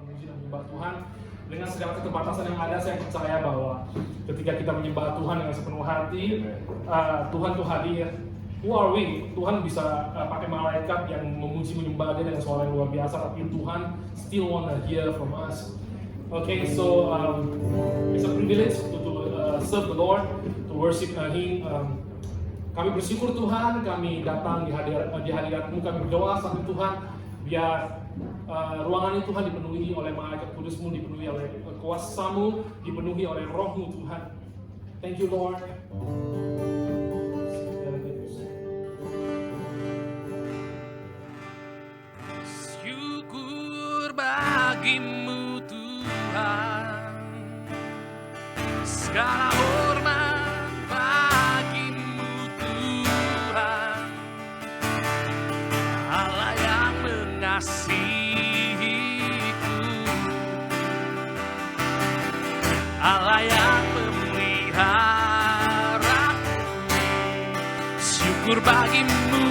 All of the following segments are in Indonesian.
memuji dan menyembah Tuhan dengan segala keterbatasan yang ada. Saya percaya bahwa ketika kita menyembah Tuhan dengan sepenuh hati, Tuhan tuh hadir. Who are we? Tuhan bisa pakai malaikat yang memuji menyembah Dia dengan suara yang luar biasa, tapi Tuhan still wanna hear from us. Okay, so it's a privilege to serve the Lord, to worship Him. Kami bersyukur Tuhan, kami datang di hadirat-Mu, kami berdoa sama Tuhan, biar ruangan ini Tuhan dipenuhi oleh malaikat kudus-Mu, dipenuhi oleh kuasa-Mu, dipenuhi oleh Roh-Mu Tuhan. Thank you Lord. Syukur bagimu Tuhan, segala hormat bagimu Tuhan, Allah yang mengasihiku, Allah yang memeliharaku. Syukur bagimu,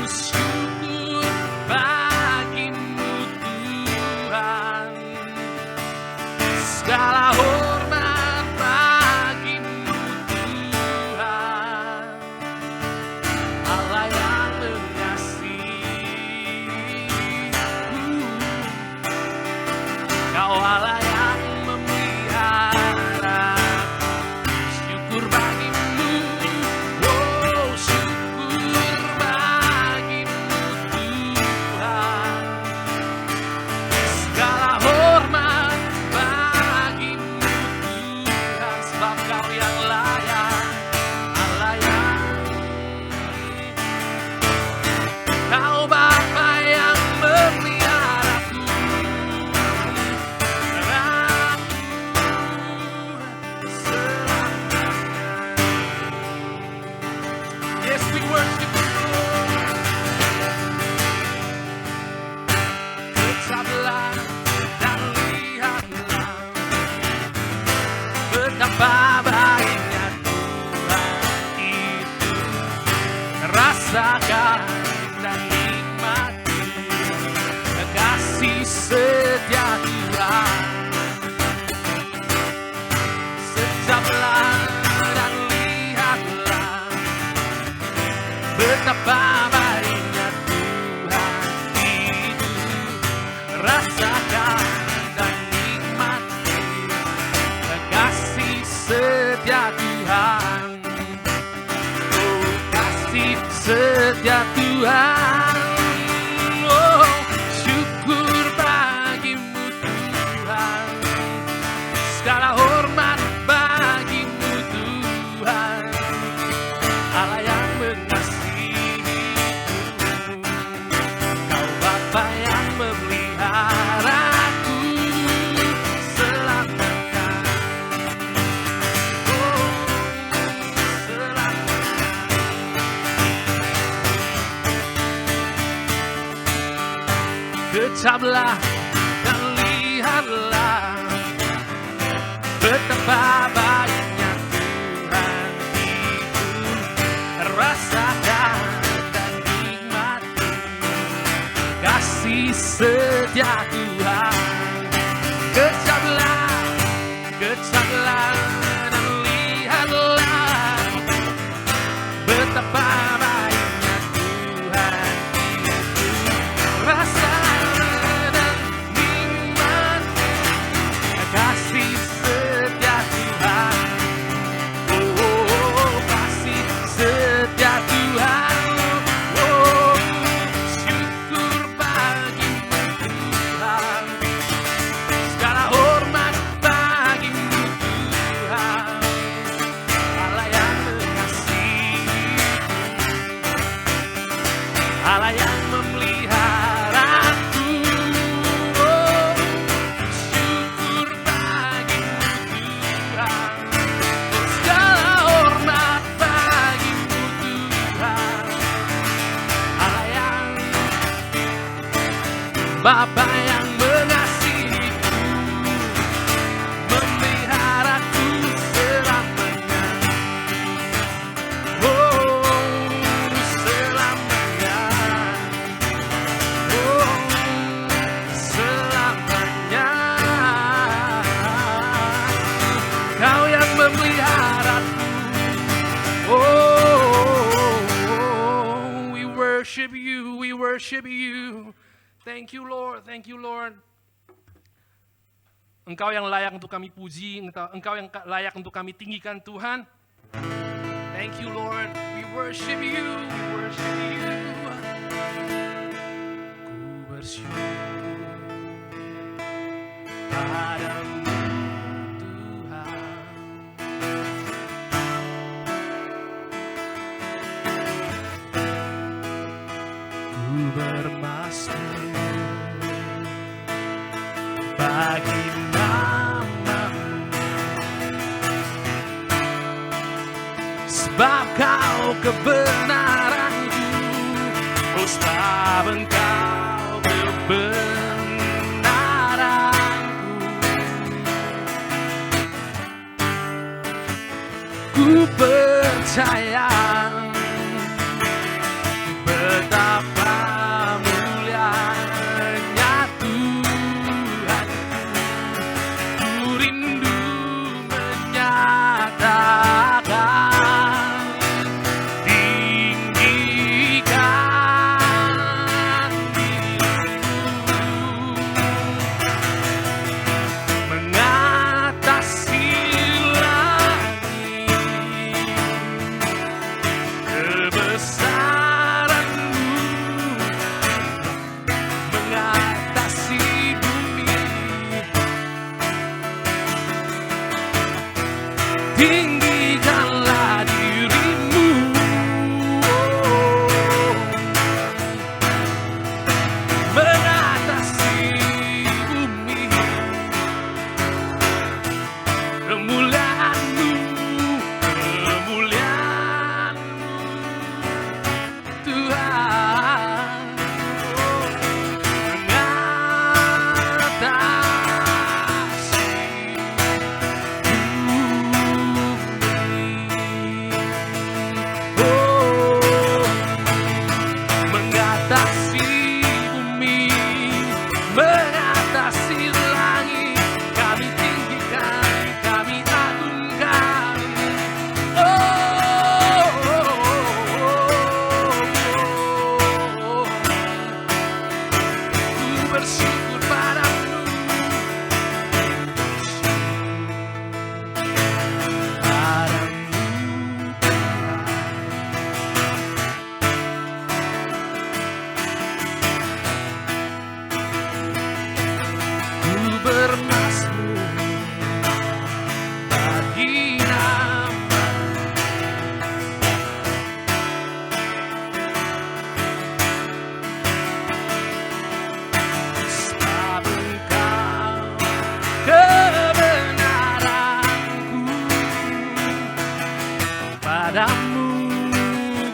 syukur bagimu Tuhan, segala hormat bagimu Tuhan, Allah yang mengasihiku, Kau Allah yang memelihara. Syukur bagimu, oh syukur bagimu Tuhan, segala hormat bagimu Tuhan, sebab Kau yang layak, Allah yang Kau Bapa yang memeliharaku, aku selamanya. Yes, we worship you, Lord. Tetaplah dan lihatlah betapa baiknya Tuhan itu. Rasakan dan nikmati kasih setia Tuhan. Tetaplah dan lihatlah betapa baiknya Tuhan itu. Rasakan dan nikmati kasih setia Tuhan. Oh, kasih setia Tuhan. Oh, syukur bagimu Tuhan, segala hormat bagimu Tuhan, Allah yang mengasihiku, Kau Bapa yang memeliharaku selamanya. Oh, selamanya. Tetaplah dan lihatlah betapa baiknya Tuhan itu. Rasakan dan nikmati kasih setia Tuhan. Kecaplah dan lihatlah betapa baiknya Tuhan itu. Rasakan dan nikmati kasih setia Tuhan. Oh, kasih setia Tuhan. Oh, syukur bagimu Tuhan, segala hormat bagimu Tuhan, Allah yang mengasihiku, Allah yang memeliharaku. Oh, syukur bagimu Tuhan, segala hormat bagimu Tuhan, Allah yang Bapa yang mengasihiku, memeliharaku selamanya. Oh, selamanya. Oh, selamanya. worship you. Thank you Lord, thank you Lord. Engkau yang layak untuk kami puji, Engkau yang layak untuk kami tinggikan Tuhan. Thank you Lord, we worship you, we worship you. Ku bersyukur padamu Tuhan. Ku bermasmur bagi namamu, sebab kau kebenaranku, oh sebab engkau kebenaranku. Ku percaya betapa mulianya Tuhan. Ku rindu menyatakan, tinggikan dirimu, mengatasi langit, kebesaranmu, mengatasi bumi. Tinggikanlah dirimu, mengatasi bumi. Kemuliaan-Mu, kemuliaan-Mu, Tuhan, mengatasi mengatasi bumi, mengatasi langit, kami tinggikan, kami agungkan. Ku bersyukur padamu, ku bermasmur bagi nama-Mu, sebab Engkau kebenaranku. Padamu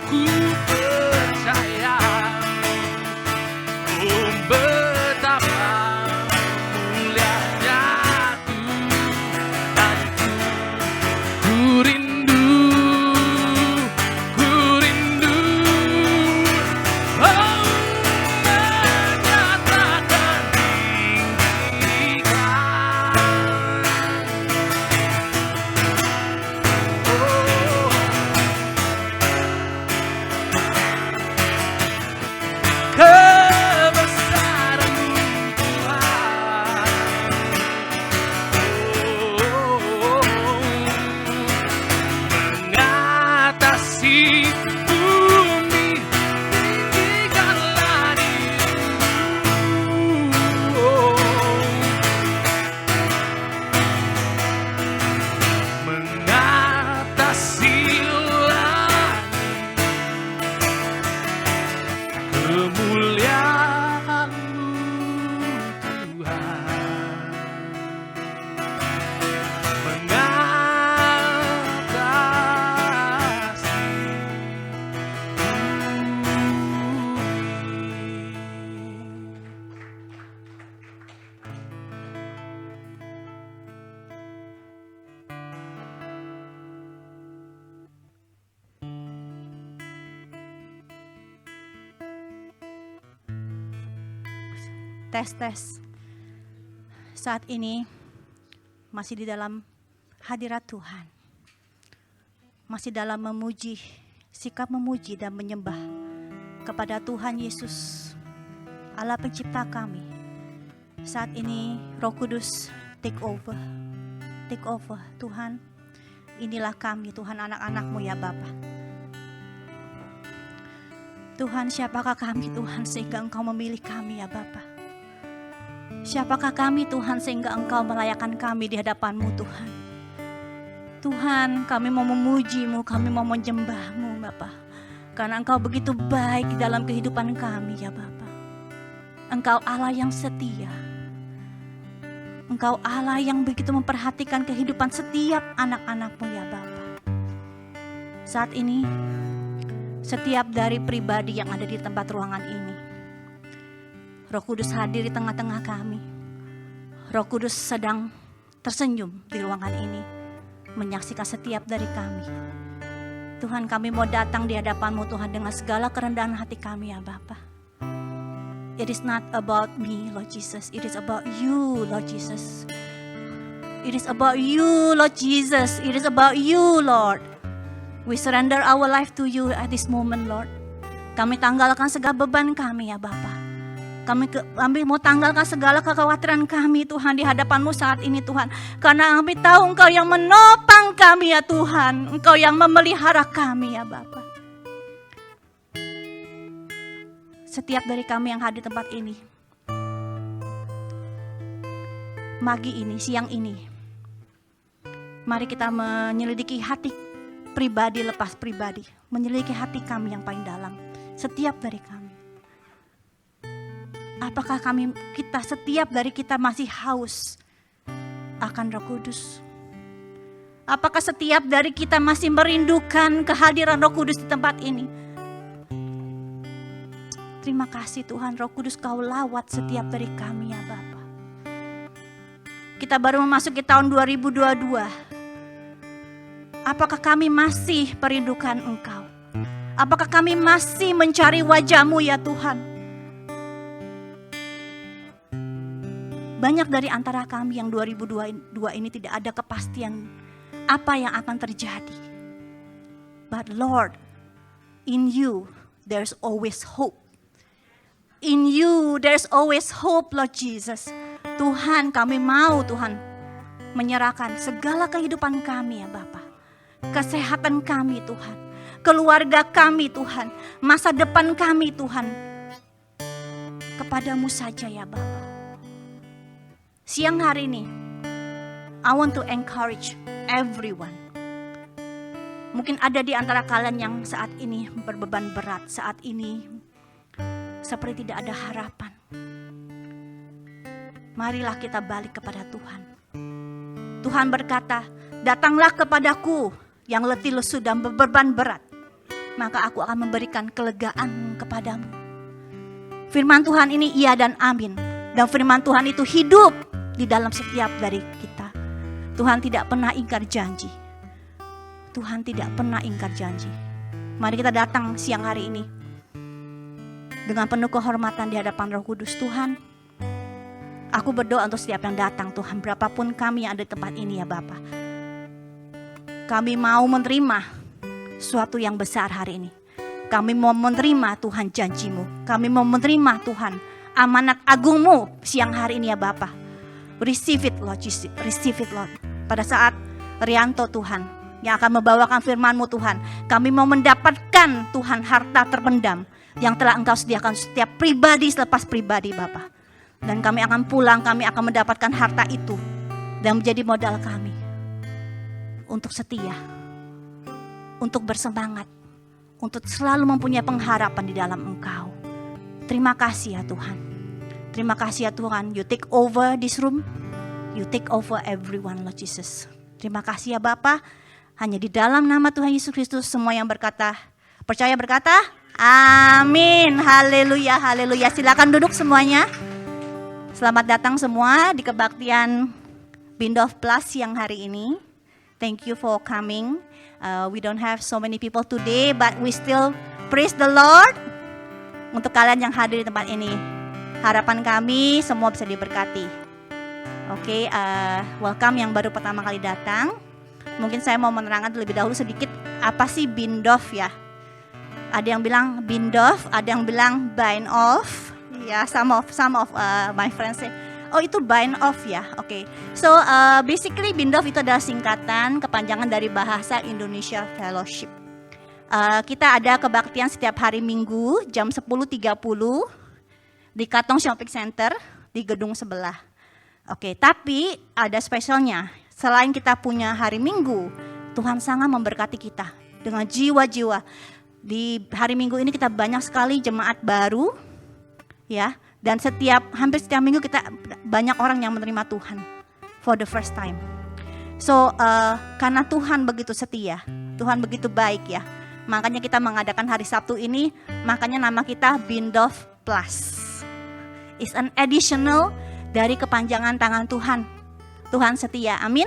ku percaya, oh betapa mulianya Tuhanku. Ku rindu, oh menyatakan, tinggikan kebesaran-Mu Tuhan. Mengatasi bumi, tinggikanlah dirimu, mengatasi langit, kemuliaan-Mu Tuhan, mengatasi Tes. Saat ini masih di dalam hadirat Tuhan. Masih dalam memuji, sikap memuji dan menyembah kepada Tuhan Yesus. Allah pencipta kami. Saat ini Roh Kudus take over. Take over Tuhan. Inilah kami Tuhan, anak-anak-Mu ya Bapa. Tuhan, siapakah kami Tuhan sehingga Engkau memilih kami ya Bapa. Siapakah kami Tuhan sehingga Engkau melayakkan kami di hadapan-Mu Tuhan. Tuhan, kami mau memuji-Mu, kami mau menyembah-Mu Bapa. Karena Engkau begitu baik dalam kehidupan kami ya Bapa. Engkau Allah yang setia. Engkau Allah yang begitu memperhatikan kehidupan setiap anak-anak-Mu ya Bapa. Saat ini, setiap dari pribadi yang ada di tempat ruangan ini, Roh Kudus hadir di tengah-tengah kami. Roh Kudus sedang tersenyum di ruangan ini, menyaksikan setiap dari kami. Tuhan, kami mau datang di hadapan-Mu Tuhan dengan segala kerendahan hati kami ya Bapa. It is not about me, Lord Jesus. It is about you, Lord Jesus. It is about you, Lord Jesus. It is about you, Lord. We surrender our life to you at this moment, Lord. Kami tanggalkan segala beban kami ya Bapa. Kami mau tanggalkan segala kekhawatiran kami Tuhan di hadapan-Mu saat ini Tuhan. Karena kami tahu Engkau yang menopang kami ya Tuhan. Engkau yang memelihara kami ya Bapa. Setiap dari kami yang hadir di tempat ini, pagi ini, siang ini, mari kita menyelidiki hati pribadi lepas pribadi, menyelidiki hati kami yang paling dalam, setiap dari kami. Apakah setiap dari kita masih haus akan Roh Kudus? Apakah setiap dari kita masih merindukan kehadiran Roh Kudus di tempat ini? Terima kasih Tuhan, Roh Kudus Kau lawat setiap dari kami ya Bapa. Kita baru memasuki tahun 2022. Apakah kami masih merindukan Engkau? Apakah kami masih mencari wajah-Mu ya Tuhan? Banyak dari antara kami yang 2022 ini tidak ada kepastian apa yang akan terjadi. But Lord, in You there's always hope. In You there's always hope, Lord Jesus. Tuhan, kami mau Tuhan menyerahkan segala kehidupan kami ya Bapa. Kesehatan kami Tuhan, keluarga kami Tuhan, masa depan kami Tuhan, kepadamu saja ya Bapa. Siang hari ini, I want to encourage everyone. Mungkin ada di antara kalian yang saat ini berbeban berat, saat ini seperti tidak ada harapan. Marilah kita balik kepada Tuhan. Tuhan berkata, datanglah kepadaku yang letih lesu dan berbeban berat, maka aku akan memberikan kelegaan kepadamu. Firman Tuhan ini iya dan amin. Dan firman Tuhan itu hidup di dalam setiap dari kita. Tuhan tidak pernah ingkar janji. Tuhan tidak pernah ingkar janji. Mari kita datang siang hari ini dengan penuh kehormatan di hadapan Roh Kudus. Tuhan, aku berdoa untuk setiap yang datang Tuhan, berapapun kami yang ada di tempat ini ya Bapa. Kami mau menerima sesuatu yang besar hari ini. Kami mau menerima Tuhan janji-Mu. Kami mau menerima Tuhan amanat agung-Mu siang hari ini ya Bapa. Receive it Lord Jesus, receive it Lord. Pada saat Rianto Tuhan yang akan membawakan firman-Mu Tuhan, kami mau mendapatkan Tuhan harta terpendam yang telah Engkau sediakan setiap pribadi selepas pribadi Bapa. Dan kami akan pulang, kami akan mendapatkan harta itu dan menjadi modal kami untuk setia, untuk bersemangat, untuk selalu mempunyai pengharapan di dalam Engkau. Terima kasih ya Tuhan. Terima kasih ya Tuhan. You take over this room, you take over everyone Lord Jesus. Terima kasih ya Bapa. Hanya di dalam nama Tuhan Yesus Kristus semua yang percaya berkata amin. Haleluya, haleluya. Silakan duduk semuanya. Selamat datang semua di kebaktian Bindov Plus siang hari ini. Thank you for coming. We don't have so many people today, but we still praise the Lord. Untuk kalian yang hadir di tempat ini, harapan kami semua bisa diberkati. Oke, welcome yang baru pertama kali datang. Mungkin saya mau menerangkan terlebih dahulu sedikit apa sih Bindov ya. Ada yang bilang Bindov, ada yang bilang bind off, Yeah, some of my friends say, oh itu bind off ya, oke. So basically Bindov itu adalah singkatan kepanjangan dari bahasa Indonesia Fellowship. Kita ada kebaktian setiap hari Minggu jam 10.30 di Katong Shopping Center di gedung sebelah. Oke, tapi ada spesialnya. Selain kita punya hari Minggu, Tuhan sangat memberkati kita dengan jiwa-jiwa. Di hari Minggu ini kita banyak sekali jemaat baru, ya. Dan hampir setiap minggu kita banyak orang yang menerima Tuhan for the first time. So karena Tuhan begitu setia, Tuhan begitu baik ya. Makanya kita mengadakan hari Sabtu ini, makanya nama kita Bindov Plus. It's an additional dari kepanjangan tangan Tuhan. Tuhan setia, amin.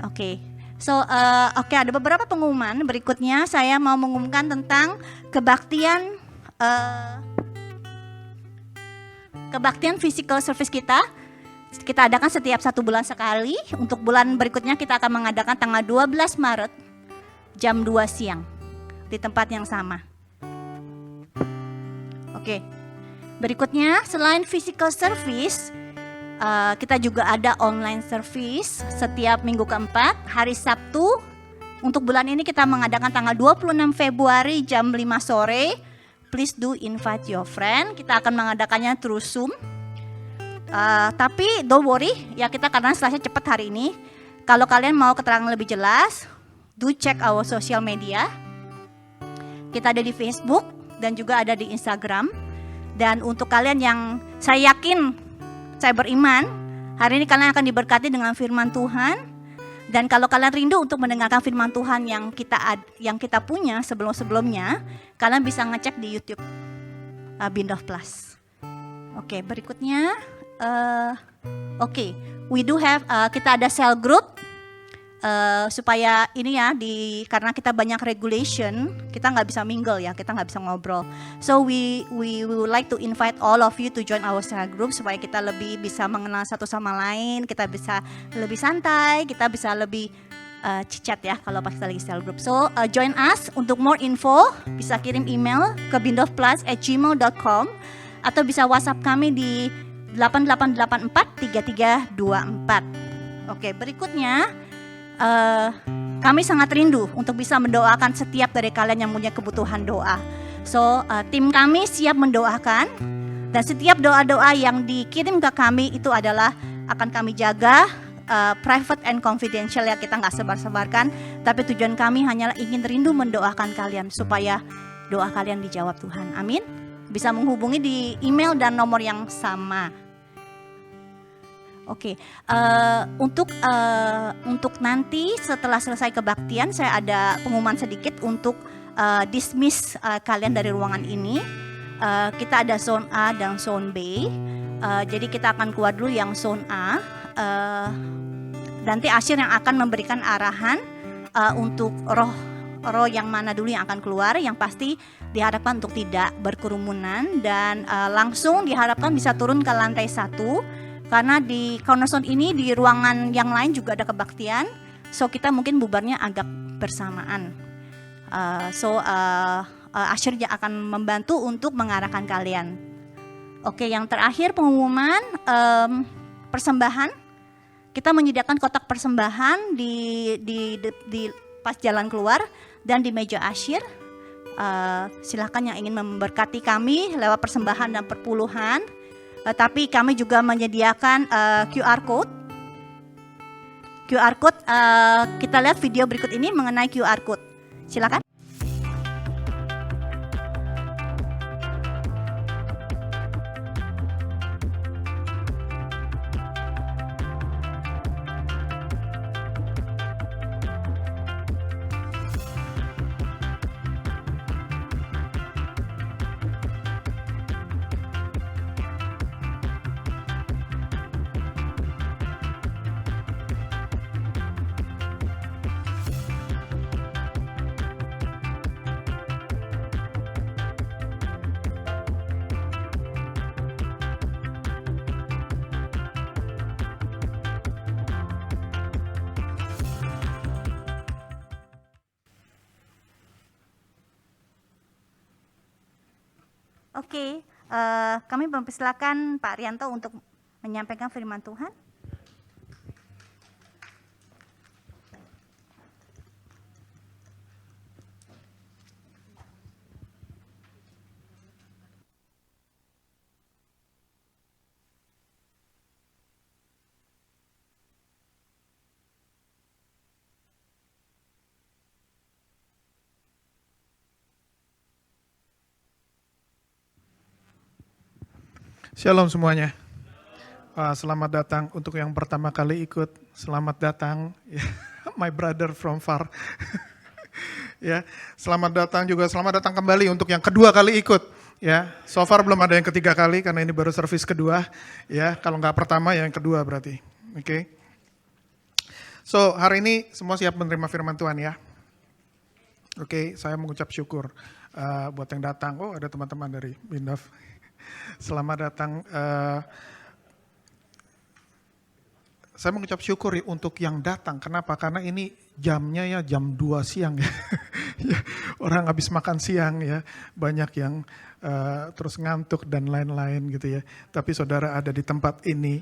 Oke. So, ada beberapa pengumuman. Berikutnya saya mau mengumumkan tentang kebaktian physical service kita. Kita adakan setiap 1 bulan sekali. Untuk bulan berikutnya kita akan mengadakan tanggal 12 Maret jam 2 siang di tempat yang sama. Oke. Berikutnya selain physical service, kita juga ada online service setiap minggu keempat, hari Sabtu. Untuk bulan ini kita mengadakan tanggal 26 Februari jam 5 sore. Please do invite your friend. Kita akan mengadakannya through Zoom. Tapi don't worry, ya kita karena selesai cepat hari ini. Kalau kalian mau keterangan lebih jelas, do check our social media. Kita ada di Facebook dan juga ada di Instagram. Dan untuk kalian yang saya yakin, saya beriman, hari ini kalian akan diberkati dengan firman Tuhan. Dan kalau kalian rindu untuk mendengarkan firman Tuhan yang kita punya sebelum-sebelumnya, kalian bisa ngecek di YouTube Bindov Plus. Oke, berikutnya, we do have, kita ada cell group. Supaya ini ya karena kita banyak regulation, kita nggak bisa mingle ya, kita nggak bisa ngobrol. So we would like to invite all of you to join our cell group supaya kita lebih bisa mengenal satu sama lain, kita bisa lebih santai, kita bisa lebih chit-chat ya kalau pas kita lagi cell group. So join us. Untuk more info bisa kirim email ke bindovplus@gmail.com atau bisa WhatsApp kami di 88843324. Oke, berikutnya kami sangat rindu untuk bisa mendoakan setiap dari kalian yang punya kebutuhan doa. So, tim kami siap mendoakan dan setiap doa-doa yang dikirim ke kami itu adalah akan kami jaga private and confidential ya, kita nggak sebar-sebarkan. Tapi tujuan kami hanyalah ingin rindu mendoakan kalian supaya doa kalian dijawab Tuhan. Amin. Bisa menghubungi di email dan nomor yang sama. Oke, untuk nanti setelah selesai kebaktian saya ada pengumuman sedikit untuk dismiss kalian dari ruangan ini. Kita ada zone A dan zone B. Jadi kita akan keluar dulu yang zone A. Nanti Asyir yang akan memberikan arahan untuk roh yang mana dulu yang akan keluar. Yang pasti diharapkan untuk tidak berkerumunan dan langsung diharapkan bisa turun ke lantai 1. Karena di cornerstone ini di ruangan yang lain juga ada kebaktian, so kita mungkin bubarnya agak bersamaan. Asyir akan membantu untuk mengarahkan kalian. Oke, yang terakhir pengumuman persembahan. Kita menyediakan kotak persembahan di pas jalan keluar dan di meja Asyir. Silakan yang ingin memberkati kami lewat persembahan dan perpuluhan. Tapi kami juga menyediakan QR code. Kita lihat video berikut ini mengenai QR code. Silakan. Oke, Kami mempersilakan Pak Rianto untuk menyampaikan firman Tuhan. Shalom semuanya. Selamat datang untuk yang pertama kali ikut. Selamat datang, my brother from far. Ya, selamat datang juga. Selamat datang kembali untuk yang kedua kali ikut. Ya, so far belum ada yang ketiga kali karena ini baru servis kedua. Ya, kalau nggak pertama ya yang kedua berarti. Oke. So hari ini semua siap menerima firman Tuhan ya. Oke, saya mengucap syukur buat yang datang. Oh, ada teman-teman dari Bindaf. Selamat datang. Saya mengucap syukur untuk yang datang. Kenapa? Karena ini jamnya ya jam 2 siang ya. Orang habis makan siang ya. Banyak yang terus ngantuk dan lain-lain gitu ya. Tapi saudara ada di tempat ini.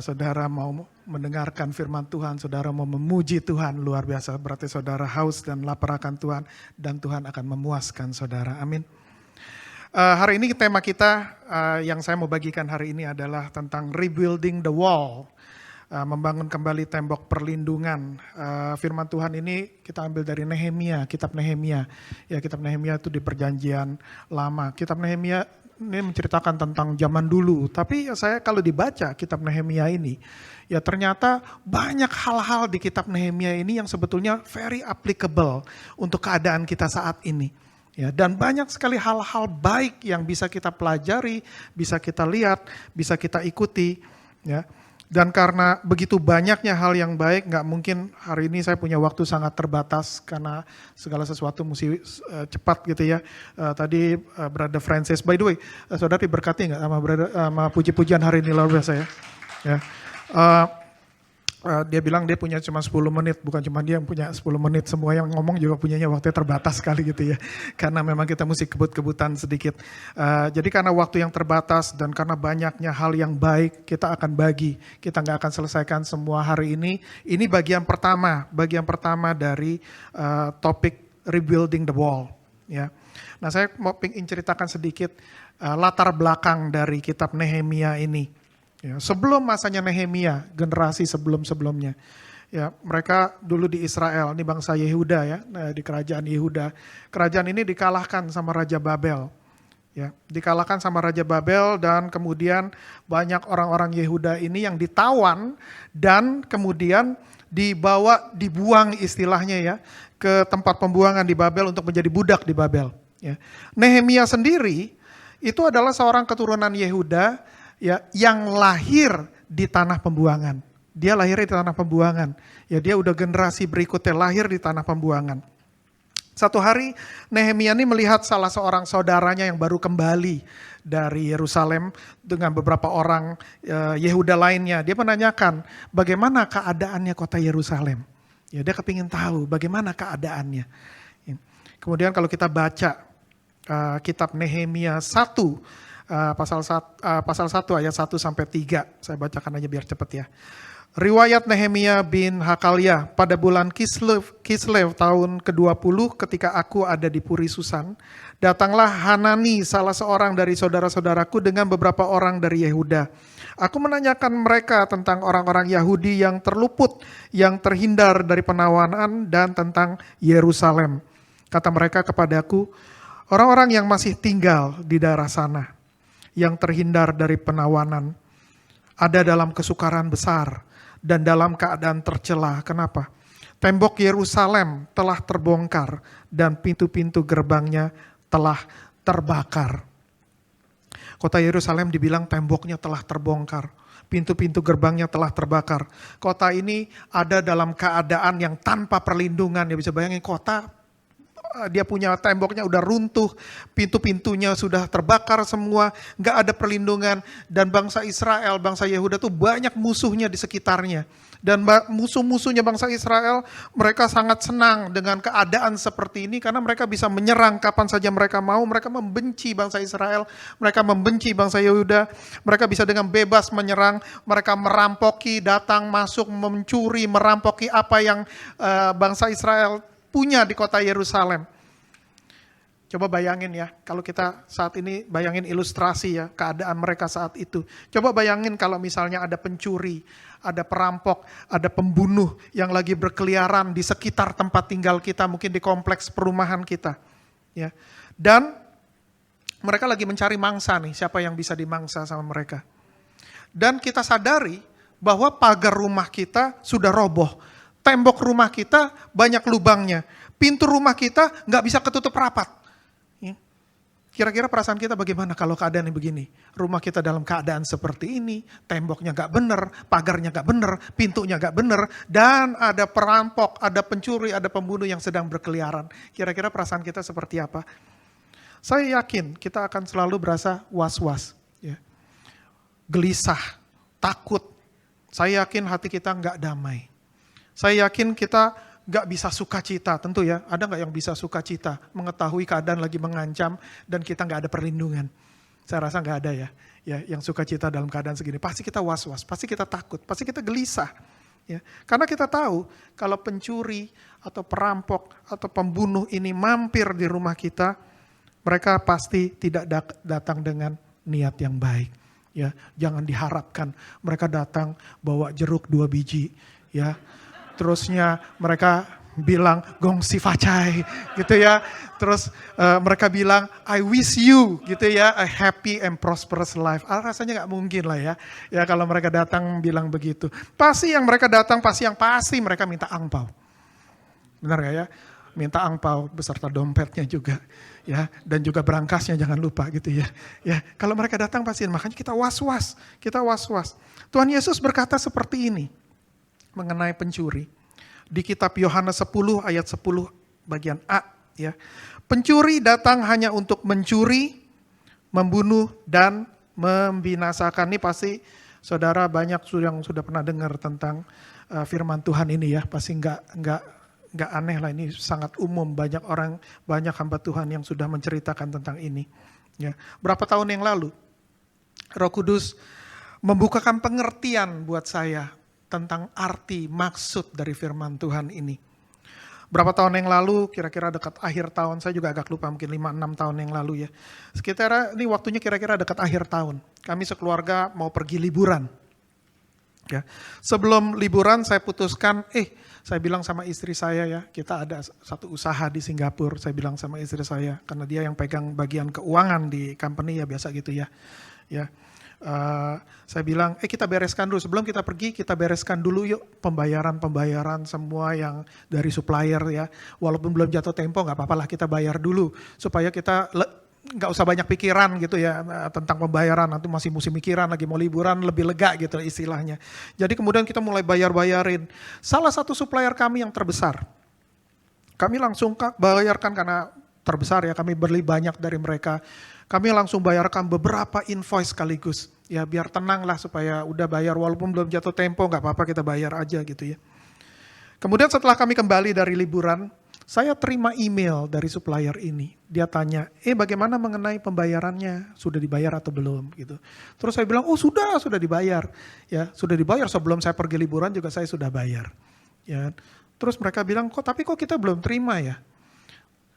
Saudara mau mendengarkan firman Tuhan. Saudara mau memuji Tuhan. Luar biasa. Berarti saudara haus dan lapar akan Tuhan. Dan Tuhan akan memuaskan saudara. Amin. Hari ini tema kita yang saya mau bagikan hari ini adalah tentang rebuilding the wall, membangun kembali tembok perlindungan. Firman Tuhan ini kita ambil dari Nehemia, kitab Nehemia. Ya, kitab Nehemia itu di Perjanjian Lama. Kitab Nehemia ini menceritakan tentang zaman dulu. Tapi saya kalau dibaca kitab Nehemia ini, ya ternyata banyak hal-hal di kitab Nehemia ini yang sebetulnya very applicable untuk keadaan kita saat ini. Ya, dan banyak sekali hal-hal baik yang bisa kita pelajari, bisa kita lihat, bisa kita ikuti. Ya. Dan karena begitu banyaknya hal yang baik, nggak mungkin hari ini saya punya waktu sangat terbatas karena segala sesuatu mesti cepat gitu ya. Tadi Brother Francis, by the way, saudara diberkati nggak sama puji-pujian hari ini luar biasa ya. Ya. Dia bilang dia punya cuma 10 menit, bukan cuma dia yang punya 10 menit, semua yang ngomong juga punyanya waktunya terbatas sekali gitu ya. Karena memang kita mesti kebut-kebutan sedikit. Jadi karena waktu yang terbatas dan karena banyaknya hal yang baik, kita akan bagi. Kita nggak akan selesaikan semua hari ini. Ini bagian pertama dari topik rebuilding the wall. Ya. Nah saya mau ingin ceritakan sedikit latar belakang dari kitab Nehemia ini. Ya, sebelum masanya Nehemia, generasi sebelum-sebelumnya, ya mereka dulu di Israel, ini bangsa Yehuda ya, di kerajaan Yehuda. Kerajaan ini dikalahkan sama Raja Babel, ya, dikalahkan sama Raja Babel dan kemudian banyak orang-orang Yehuda ini yang ditawan dan kemudian dibuang istilahnya ya ke tempat pembuangan di Babel untuk menjadi budak di Babel. Ya. Nehemia sendiri itu adalah seorang keturunan Yehuda. Ya, yang lahir di tanah pembuangan. Dia lahir di tanah pembuangan. Ya, dia udah generasi berikutnya lahir di tanah pembuangan. Satu hari Nehemia ini melihat salah seorang saudaranya yang baru kembali dari Yerusalem dengan beberapa orang Yehuda lainnya. Dia menanyakan bagaimana keadaannya kota Yerusalem. Ya, dia kepingin tahu bagaimana keadaannya. Kemudian kalau kita baca kitab Nehemia 1, pasal 1 ayat 1 sampai 3. Saya bacakan aja biar cepat ya. Riwayat Nehemia bin Hakalia pada bulan Kislev tahun ke-20 ketika aku ada di Puri Susan, datanglah Hanani salah seorang dari saudara-saudaraku dengan beberapa orang dari Yehuda. Aku menanyakan mereka tentang orang-orang Yahudi yang terluput, yang terhindar dari penawanan dan tentang Yerusalem. Kata mereka kepadaku, orang-orang yang masih tinggal di daerah sana, yang terhindar dari penawanan, ada dalam kesukaran besar dan dalam keadaan tercela. Kenapa? Tembok Yerusalem telah terbongkar dan pintu-pintu gerbangnya telah terbakar. Kota Yerusalem dibilang temboknya telah terbongkar, pintu-pintu gerbangnya telah terbakar. Kota ini ada dalam keadaan yang tanpa perlindungan. Ya bisa bayangin kota dia punya temboknya udah runtuh, pintu-pintunya sudah terbakar semua, nggak ada perlindungan. Dan bangsa Israel, bangsa Yehuda tuh banyak musuhnya di sekitarnya. Dan musuh-musuhnya bangsa Israel, mereka sangat senang dengan keadaan seperti ini karena mereka bisa menyerang kapan saja mereka mau. Mereka membenci bangsa Israel, mereka membenci bangsa Yehuda. Mereka bisa dengan bebas menyerang, mereka merampoki, datang, masuk, mencuri, merampoki apa yang bangsa Israel punya di kota Yerusalem. Coba bayangin ya, kalau kita saat ini bayangin ilustrasi ya, keadaan mereka saat itu. Coba bayangin kalau misalnya ada pencuri, ada perampok, ada pembunuh yang lagi berkeliaran di sekitar tempat tinggal kita, mungkin di kompleks perumahan kita. Ya. Dan mereka lagi mencari mangsa nih, siapa yang bisa dimangsa sama mereka. Dan kita sadari bahwa pagar rumah kita sudah roboh, tembok rumah kita banyak lubangnya, pintu rumah kita nggak bisa ketutup rapat. Kira-kira perasaan kita bagaimana kalau keadaan yang begini? Rumah kita dalam keadaan seperti ini, temboknya gak bener, pagarnya gak bener, pintunya gak bener, dan ada perampok, ada pencuri, ada pembunuh yang sedang berkeliaran. Kira-kira perasaan kita seperti apa? Saya yakin kita akan selalu berasa was-was, ya. Gelisah, takut. Saya yakin hati kita gak damai. Saya yakin kita gak bisa sukacita, tentu ya, ada gak yang bisa sukacita, mengetahui keadaan lagi mengancam dan kita gak ada perlindungan. Saya rasa gak ada ya yang sukacita dalam keadaan segini. Pasti kita was-was, pasti kita takut, pasti kita gelisah. Ya. Karena kita tahu kalau pencuri atau perampok atau pembunuh ini mampir di rumah kita, mereka pasti tidak datang dengan niat yang baik. Ya, jangan diharapkan mereka datang bawa jeruk 2 biji, ya. Terusnya mereka bilang gongsi facai gitu ya. Terus mereka bilang I wish you gitu ya, a happy and prosperous life. Rasanya gak mungkin lah ya. Ya kalau mereka datang bilang begitu. Pasti yang mereka datang pasti mereka minta angpau. Benar gak ya? Minta angpau beserta dompetnya juga ya, dan juga berangkasnya jangan lupa gitu ya. Ya, kalau mereka datang pasti, makanya kita was-was. Tuhan Yesus berkata seperti ini mengenai pencuri. Di kitab Yohanes 10 ayat 10 bagian A ya. Pencuri datang hanya untuk mencuri, membunuh dan membinasakan. Ini pasti saudara banyak yang sudah pernah dengar tentang firman Tuhan ini ya. Pasti enggak aneh lah, ini sangat umum, banyak orang, banyak hamba Tuhan yang sudah menceritakan tentang ini. Ya. Berapa tahun yang lalu Roh Kudus membukakan pengertian buat saya tentang arti, maksud dari firman Tuhan ini. Berapa tahun yang lalu, kira-kira dekat akhir tahun, saya juga agak lupa, mungkin 5-6 tahun yang lalu ya. Sekitar ini waktunya kira-kira dekat akhir tahun. Kami sekeluarga mau pergi liburan. Ya. Sebelum liburan saya putuskan, saya bilang sama istri saya ya, kita ada satu usaha di Singapura. Saya bilang sama istri saya, karena dia yang pegang bagian keuangan di company ya, biasa gitu ya. Ya. Saya bilang, kita bereskan dulu, sebelum kita pergi, kita bereskan dulu yuk pembayaran semua yang dari supplier ya. Walaupun belum jatuh tempo, gak apa-apa lah kita bayar dulu. Supaya kita gak usah banyak pikiran gitu ya tentang pembayaran, nanti masih musim pikiran, lagi mau liburan, lebih lega gitu istilahnya. Jadi kemudian kita mulai bayar-bayarin. Salah satu supplier kami yang terbesar, kami langsung bayarkan karena terbesar ya, kami beli banyak dari mereka. Kami langsung bayarkan beberapa invoice sekaligus. Ya biar tenang lah supaya udah bayar walaupun belum jatuh tempo, gak apa-apa kita bayar aja gitu ya. Kemudian setelah kami kembali dari liburan, saya terima email dari supplier ini. Dia tanya, bagaimana mengenai pembayarannya? Sudah dibayar atau belum? Gitu. Terus saya bilang, sudah dibayar. Ya, sudah dibayar sebelum saya pergi liburan juga saya sudah bayar. Ya. Terus mereka bilang, kok kita belum terima ya?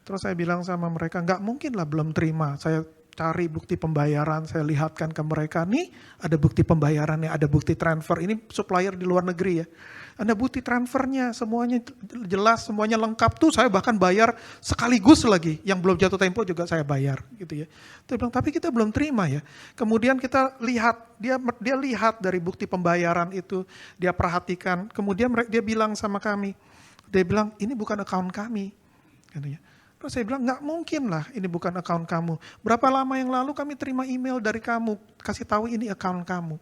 Terus saya bilang sama mereka, nggak mungkin lah belum terima. Saya cari bukti pembayaran, saya lihatkan ke mereka, nih ada bukti pembayarannya, ada bukti transfer. Ini supplier di luar negeri ya. Ada bukti transfernya, semuanya jelas, semuanya lengkap tuh. Saya bahkan bayar sekaligus lagi, yang belum jatuh tempo juga saya bayar gitu ya. Dia bilang, tapi kita belum terima ya. Kemudian kita lihat, dia lihat dari bukti pembayaran itu, dia perhatikan. Kemudian dia bilang sama kami, dia bilang ini bukan account kami, katanya. Terus saya bilang, nggak mungkin lah ini bukan account kamu. Berapa lama yang lalu kami terima email dari kamu, kasih tahu ini account kamu.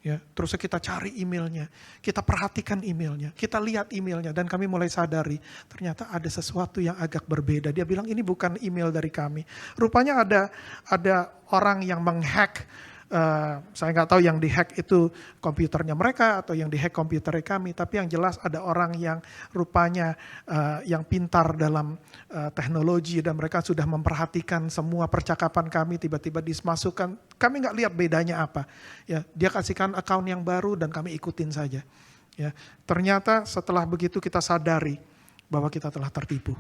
Ya, terus kita cari emailnya, kita perhatikan emailnya, kita lihat emailnya, dan kami mulai sadari ternyata ada sesuatu yang agak berbeda. Dia bilang ini bukan email dari kami. Rupanya ada orang yang menghack. Saya nggak tahu yang dihack itu komputernya mereka atau yang dihack komputernya kami, tapi yang jelas ada orang yang rupanya yang pintar dalam teknologi dan mereka sudah memperhatikan semua percakapan kami, tiba-tiba dimasukkan, kami nggak lihat bedanya apa. Ya, dia kasihkan account yang baru dan kami ikutin saja. Ya, ternyata setelah begitu kita sadari bahwa kita telah tertipu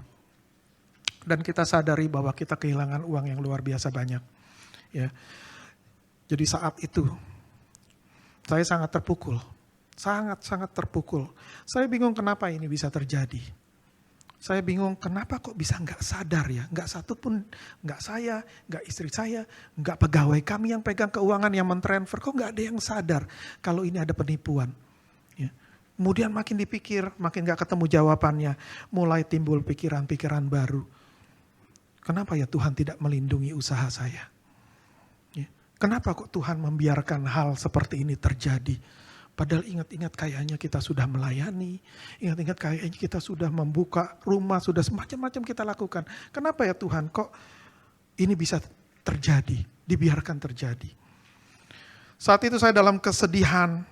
dan kita sadari bahwa kita kehilangan uang yang luar biasa banyak. Ya. Jadi saat itu, saya sangat terpukul. Sangat-sangat terpukul. Saya bingung kenapa ini bisa terjadi. Saya bingung kenapa kok bisa nggak sadar ya. Nggak satu pun, nggak saya, nggak istri saya, nggak pegawai kami yang pegang keuangan yang mentransfer. Kok nggak ada yang sadar kalau ini ada penipuan. Ya. Kemudian makin dipikir, makin nggak ketemu jawabannya. Mulai timbul pikiran-pikiran baru. Kenapa ya Tuhan tidak melindungi usaha saya? Kenapa kok Tuhan membiarkan hal seperti ini terjadi? Padahal ingat-ingat kayaknya kita sudah melayani, ingat-ingat kayaknya kita sudah membuka rumah, sudah semacam-macam kita lakukan. Kenapa ya Tuhan kok ini bisa terjadi, dibiarkan terjadi? Saat itu saya dalam kesedihan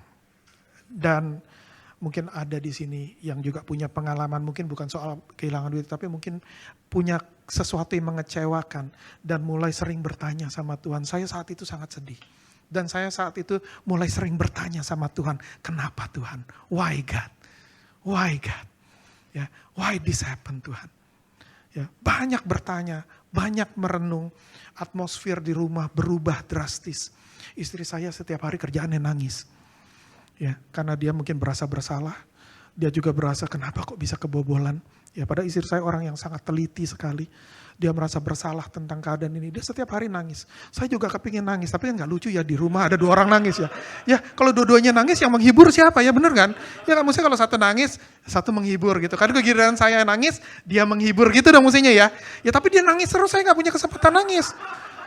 dan mungkin ada di sini yang juga punya pengalaman, mungkin bukan soal kehilangan duit, tapi mungkin punya sesuatu yang mengecewakan dan mulai sering bertanya sama Tuhan. Saya saat itu sangat sedih. Dan saya saat itu mulai sering bertanya sama Tuhan, kenapa Tuhan? Why God? Why God? Ya, why this happen Tuhan? Ya, banyak bertanya, banyak merenung, atmosfer di rumah berubah drastis. Istri saya setiap hari kerjaannya nangis. Ya, karena dia mungkin berasa bersalah, dia juga berasa kenapa kok bisa kebobolan. Ya, padahal istri saya orang yang sangat teliti sekali. Dia merasa bersalah tentang keadaan ini. Dia setiap hari nangis. Saya juga kepingin nangis, tapi kan gak lucu ya di rumah ada 2 orang nangis ya. Ya, kalau dua-duanya nangis yang menghibur siapa ya, bener kan? Ya kan mestinya kalau satu nangis, satu menghibur gitu. Karena giliran saya nangis, dia menghibur gitu dong mestinya ya. Ya tapi dia nangis terus, saya gak punya kesempatan nangis.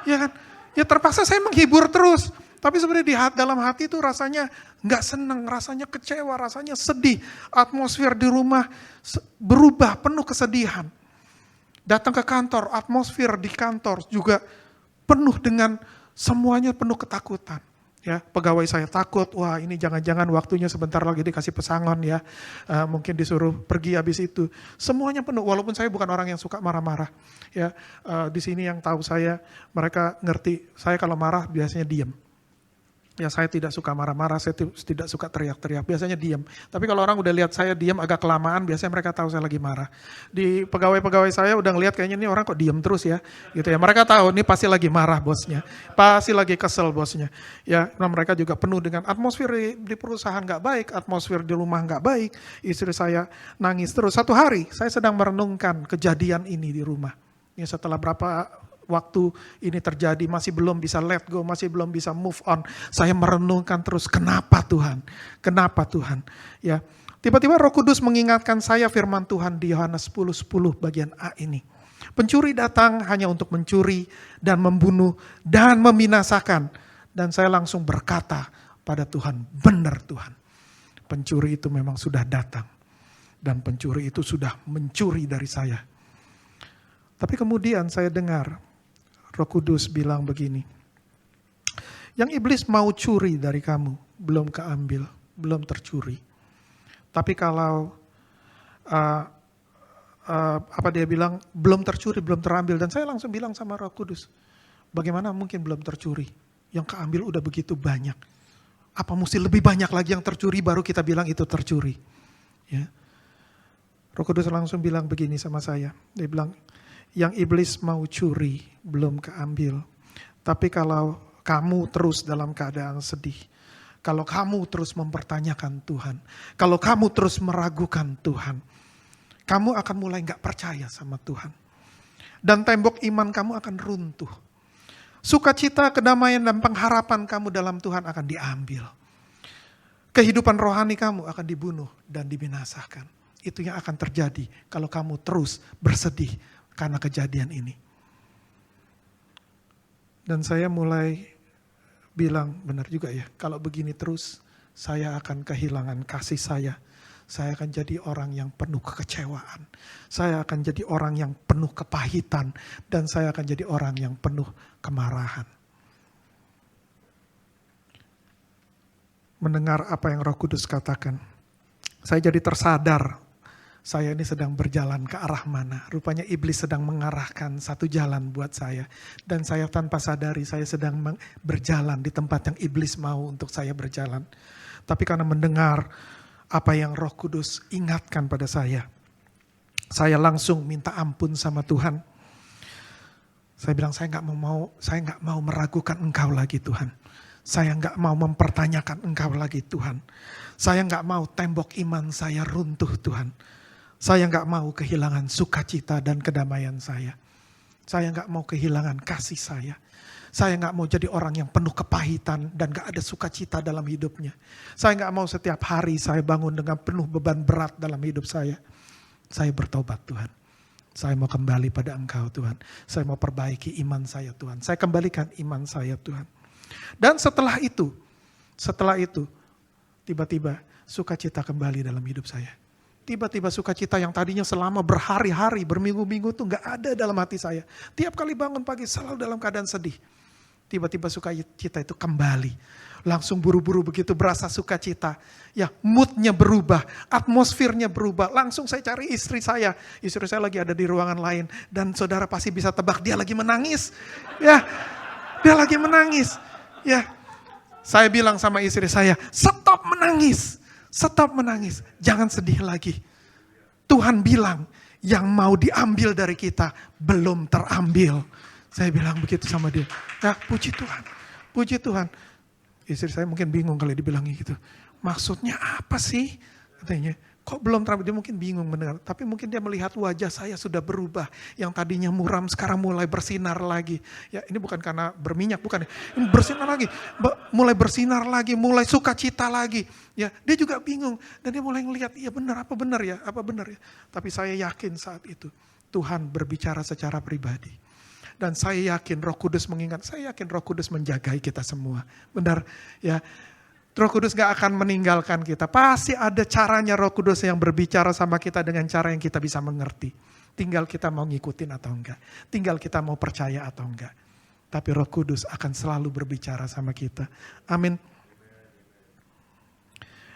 Ya kan? Ya terpaksa saya menghibur terus. Tapi sebenarnya di dalam hati itu rasanya nggak senang, rasanya kecewa, rasanya sedih. Atmosfer di rumah berubah, penuh kesedihan. Datang ke kantor, atmosfer di kantor juga penuh dengan semuanya penuh ketakutan. Ya, pegawai saya takut, wah ini jangan-jangan waktunya sebentar lagi dikasih pesangon ya. Mungkin disuruh pergi habis itu. Semuanya penuh, walaupun saya bukan orang yang suka marah-marah. Ya, di sini yang tahu saya, mereka ngerti, saya kalau marah biasanya diam. Ya saya tidak suka marah-marah, saya tidak suka teriak-teriak, biasanya diam. Tapi kalau orang udah lihat saya diam agak kelamaan, biasanya mereka tahu saya lagi marah. Di pegawai-pegawai saya udah ngelihat kayaknya ini orang kok diam terus ya, gitu ya. Mereka tahu ini pasti lagi marah bosnya, pasti lagi kesel bosnya. Ya, nah mereka juga penuh dengan atmosfer di perusahaan nggak baik, atmosfer di rumah nggak baik. Istri saya nangis terus. Satu hari saya sedang merenungkan kejadian ini di rumah. Ya setelah berapa waktu ini terjadi, masih belum bisa let go, masih belum bisa move on. Saya merenungkan terus, kenapa Tuhan? Kenapa Tuhan? Ya, tiba-tiba Roh Kudus mengingatkan saya firman Tuhan di Yohanes 10:10 bagian A ini. Pencuri datang hanya untuk mencuri dan membunuh dan membinasakan. Dan saya langsung berkata pada Tuhan, benar Tuhan. Pencuri itu memang sudah datang. Dan pencuri itu sudah mencuri dari saya. Tapi kemudian saya dengar Roh Kudus bilang begini, yang iblis mau curi dari kamu, belum keambil, belum tercuri. Tapi kalau, apa dia bilang, belum tercuri, belum terambil. Dan saya langsung bilang sama Roh Kudus, bagaimana mungkin belum tercuri? Yang keambil udah begitu banyak. Apa mesti lebih banyak lagi yang tercuri baru kita bilang itu tercuri? Ya. Roh Kudus langsung bilang begini sama saya, dia bilang, yang iblis mau curi belum keambil. Tapi kalau kamu terus dalam keadaan sedih, kalau kamu terus mempertanyakan Tuhan, kalau kamu terus meragukan Tuhan, kamu akan mulai gak percaya sama Tuhan. Dan tembok iman kamu akan runtuh. Sukacita, kedamaian, dan pengharapan kamu dalam Tuhan akan diambil. Kehidupan rohani kamu akan dibunuh dan dibinasakan. Itu yang akan terjadi kalau kamu terus bersedih karena kejadian ini. Dan saya mulai bilang, benar juga ya, kalau begini terus saya akan kehilangan kasih saya. Saya akan jadi orang yang penuh kekecewaan. Saya akan jadi orang yang penuh kepahitan. Dan saya akan jadi orang yang penuh kemarahan. Mendengar apa yang Roh Kudus katakan, saya jadi tersadar, saya ini sedang berjalan ke arah mana. Rupanya iblis sedang mengarahkan satu jalan buat saya. Dan saya tanpa sadari, saya sedang berjalan di tempat yang iblis mau untuk saya berjalan. Tapi karena mendengar apa yang Roh Kudus ingatkan pada saya langsung minta ampun sama Tuhan. Saya bilang, saya nggak mau meragukan Engkau lagi Tuhan. Saya nggak mau mempertanyakan Engkau lagi Tuhan. Saya nggak mau tembok iman saya runtuh Tuhan. Saya nggak mau kehilangan sukacita dan kedamaian saya. Saya nggak mau kehilangan kasih saya. Saya nggak mau jadi orang yang penuh kepahitan dan gak ada sukacita dalam hidupnya. Saya nggak mau setiap hari saya bangun dengan penuh beban berat dalam hidup saya. Saya bertobat Tuhan. Saya mau kembali pada Engkau Tuhan. Saya mau perbaiki iman saya Tuhan. Saya kembalikan iman saya Tuhan. Dan setelah itu, tiba-tiba sukacita kembali dalam hidup saya. Tiba-tiba sukacita yang tadinya selama berhari-hari, berminggu-minggu tuh gak ada dalam hati saya. Tiap kali bangun pagi selalu dalam keadaan sedih. Tiba-tiba sukacita itu kembali. Langsung buru-buru begitu berasa sukacita. Ya, moodnya berubah, atmosfernya berubah. Langsung saya cari istri saya. Istri saya lagi ada di ruangan lain. Dan saudara pasti bisa tebak, dia lagi menangis. Ya, dia lagi menangis. Ya, saya bilang sama istri saya, stop menangis. Stop menangis, jangan sedih lagi. Tuhan bilang, yang mau diambil dari kita belum terambil. Saya bilang begitu sama dia. Ya, puji Tuhan, puji Tuhan. Istri saya mungkin bingung kali dibilangnya gitu. Maksudnya apa sih? Katanya, kok belum terambil? Dia mungkin bingung mendengar. Tapi mungkin dia melihat wajah saya sudah berubah. Yang tadinya muram sekarang mulai bersinar lagi. Ya, ini bukan karena berminyak, bukan. Ini bersinar lagi. Mulai bersinar lagi, mulai sukacita lagi. Ya, dia juga bingung. Dan dia mulai ngelihat, iya benar, apa benar ya? Apa benar ya? Tapi saya yakin saat itu, Tuhan berbicara secara pribadi. Dan saya yakin Roh Kudus mengingat, saya yakin Roh Kudus menjagai kita semua. Benar, ya. Roh Kudus gak akan meninggalkan kita. Pasti ada caranya Roh Kudus yang berbicara sama kita dengan cara yang kita bisa mengerti. Tinggal kita mau ngikutin atau enggak. Tinggal kita mau percaya atau enggak. Tapi Roh Kudus akan selalu berbicara sama kita. Amin.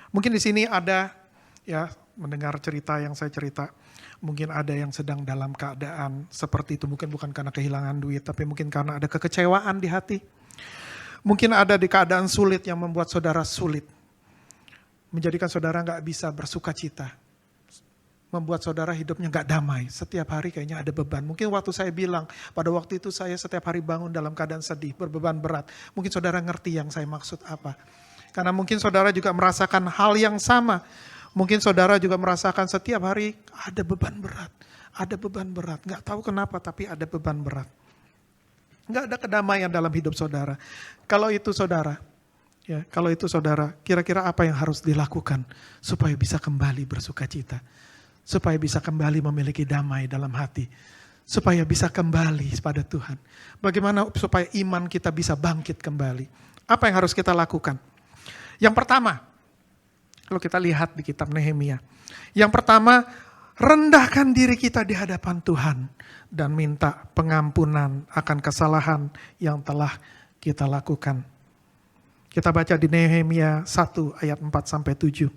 Mungkin di sini ada, ya, mendengar cerita yang saya cerita. Mungkin ada yang sedang dalam keadaan seperti itu. Mungkin bukan karena kehilangan duit, tapi mungkin karena ada kekecewaan di hati. Mungkin ada di keadaan sulit yang membuat saudara sulit. Menjadikan saudara gak bisa bersuka cita. Membuat saudara hidupnya gak damai. Setiap hari kayaknya ada beban. Mungkin waktu saya bilang, pada waktu itu saya setiap hari bangun dalam keadaan sedih, berbeban berat. Mungkin saudara ngerti yang saya maksud apa. Karena mungkin saudara juga merasakan hal yang sama. Mungkin saudara juga merasakan setiap hari ada beban berat. Ada beban berat. Gak tahu kenapa tapi ada beban berat. Gak ada kedamaian dalam hidup saudara. Kalau itu saudara, kira-kira apa yang harus dilakukan supaya bisa kembali bersuka cita? Supaya bisa kembali memiliki damai dalam hati. Supaya bisa kembali pada Tuhan. Bagaimana supaya iman kita bisa bangkit kembali? Apa yang harus kita lakukan? Yang pertama, kalau kita lihat di kitab Nehemia. Yang pertama, rendahkan diri kita di hadapan Tuhan. Dan minta pengampunan akan kesalahan yang telah kita lakukan. Kita baca di Nehemia 1 ayat 4-7.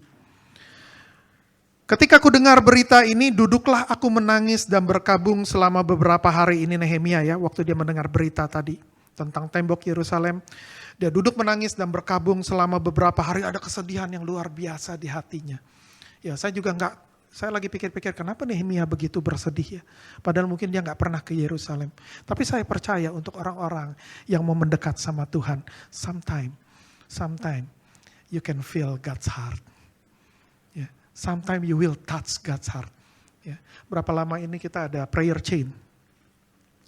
Ketika ku dengar berita ini, duduklah aku menangis dan berkabung selama beberapa hari. Ini Nehemia ya, waktu dia mendengar berita tadi tentang tembok Yerusalem. Dia duduk menangis dan berkabung selama beberapa hari. Ada kesedihan yang luar biasa di hatinya. Ya, saya lagi pikir-pikir kenapa Nehemia begitu bersedih ya. Padahal mungkin dia gak pernah ke Yerusalem. Tapi saya percaya untuk orang-orang yang mau mendekat sama Tuhan. Sometime you can feel God's heart. Ya, sometime you will touch God's heart. Ya, berapa lama ini kita ada prayer chain.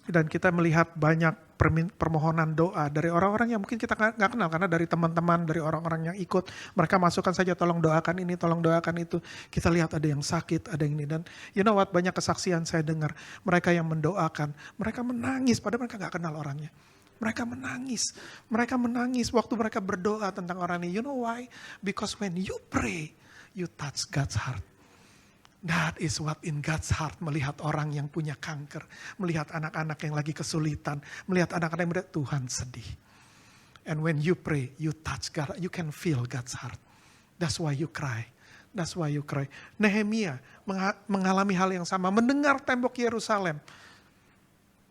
Dan kita melihat banyak permohonan doa dari orang-orang yang mungkin kita gak kenal. Karena dari teman-teman, dari orang-orang yang ikut. Mereka masukkan saja tolong doakan ini, tolong doakan itu. Kita lihat ada yang sakit, ada yang ini. Dan you know what, banyak kesaksian saya dengar. Mereka yang mendoakan, mereka menangis padahal mereka gak kenal orangnya. Mereka menangis. Mereka menangis waktu mereka berdoa tentang orang ini. You know why? Because when you pray, you touch God's heart. That is what in God's heart. Melihat orang yang punya kanker. Melihat anak-anak yang lagi kesulitan. Melihat anak-anak yang berdoa, Tuhan sedih. And when you pray, you touch God. You can feel God's heart. That's why you cry. That's why you cry. Nehemia mengalami hal yang sama. Mendengar tembok Yerusalem.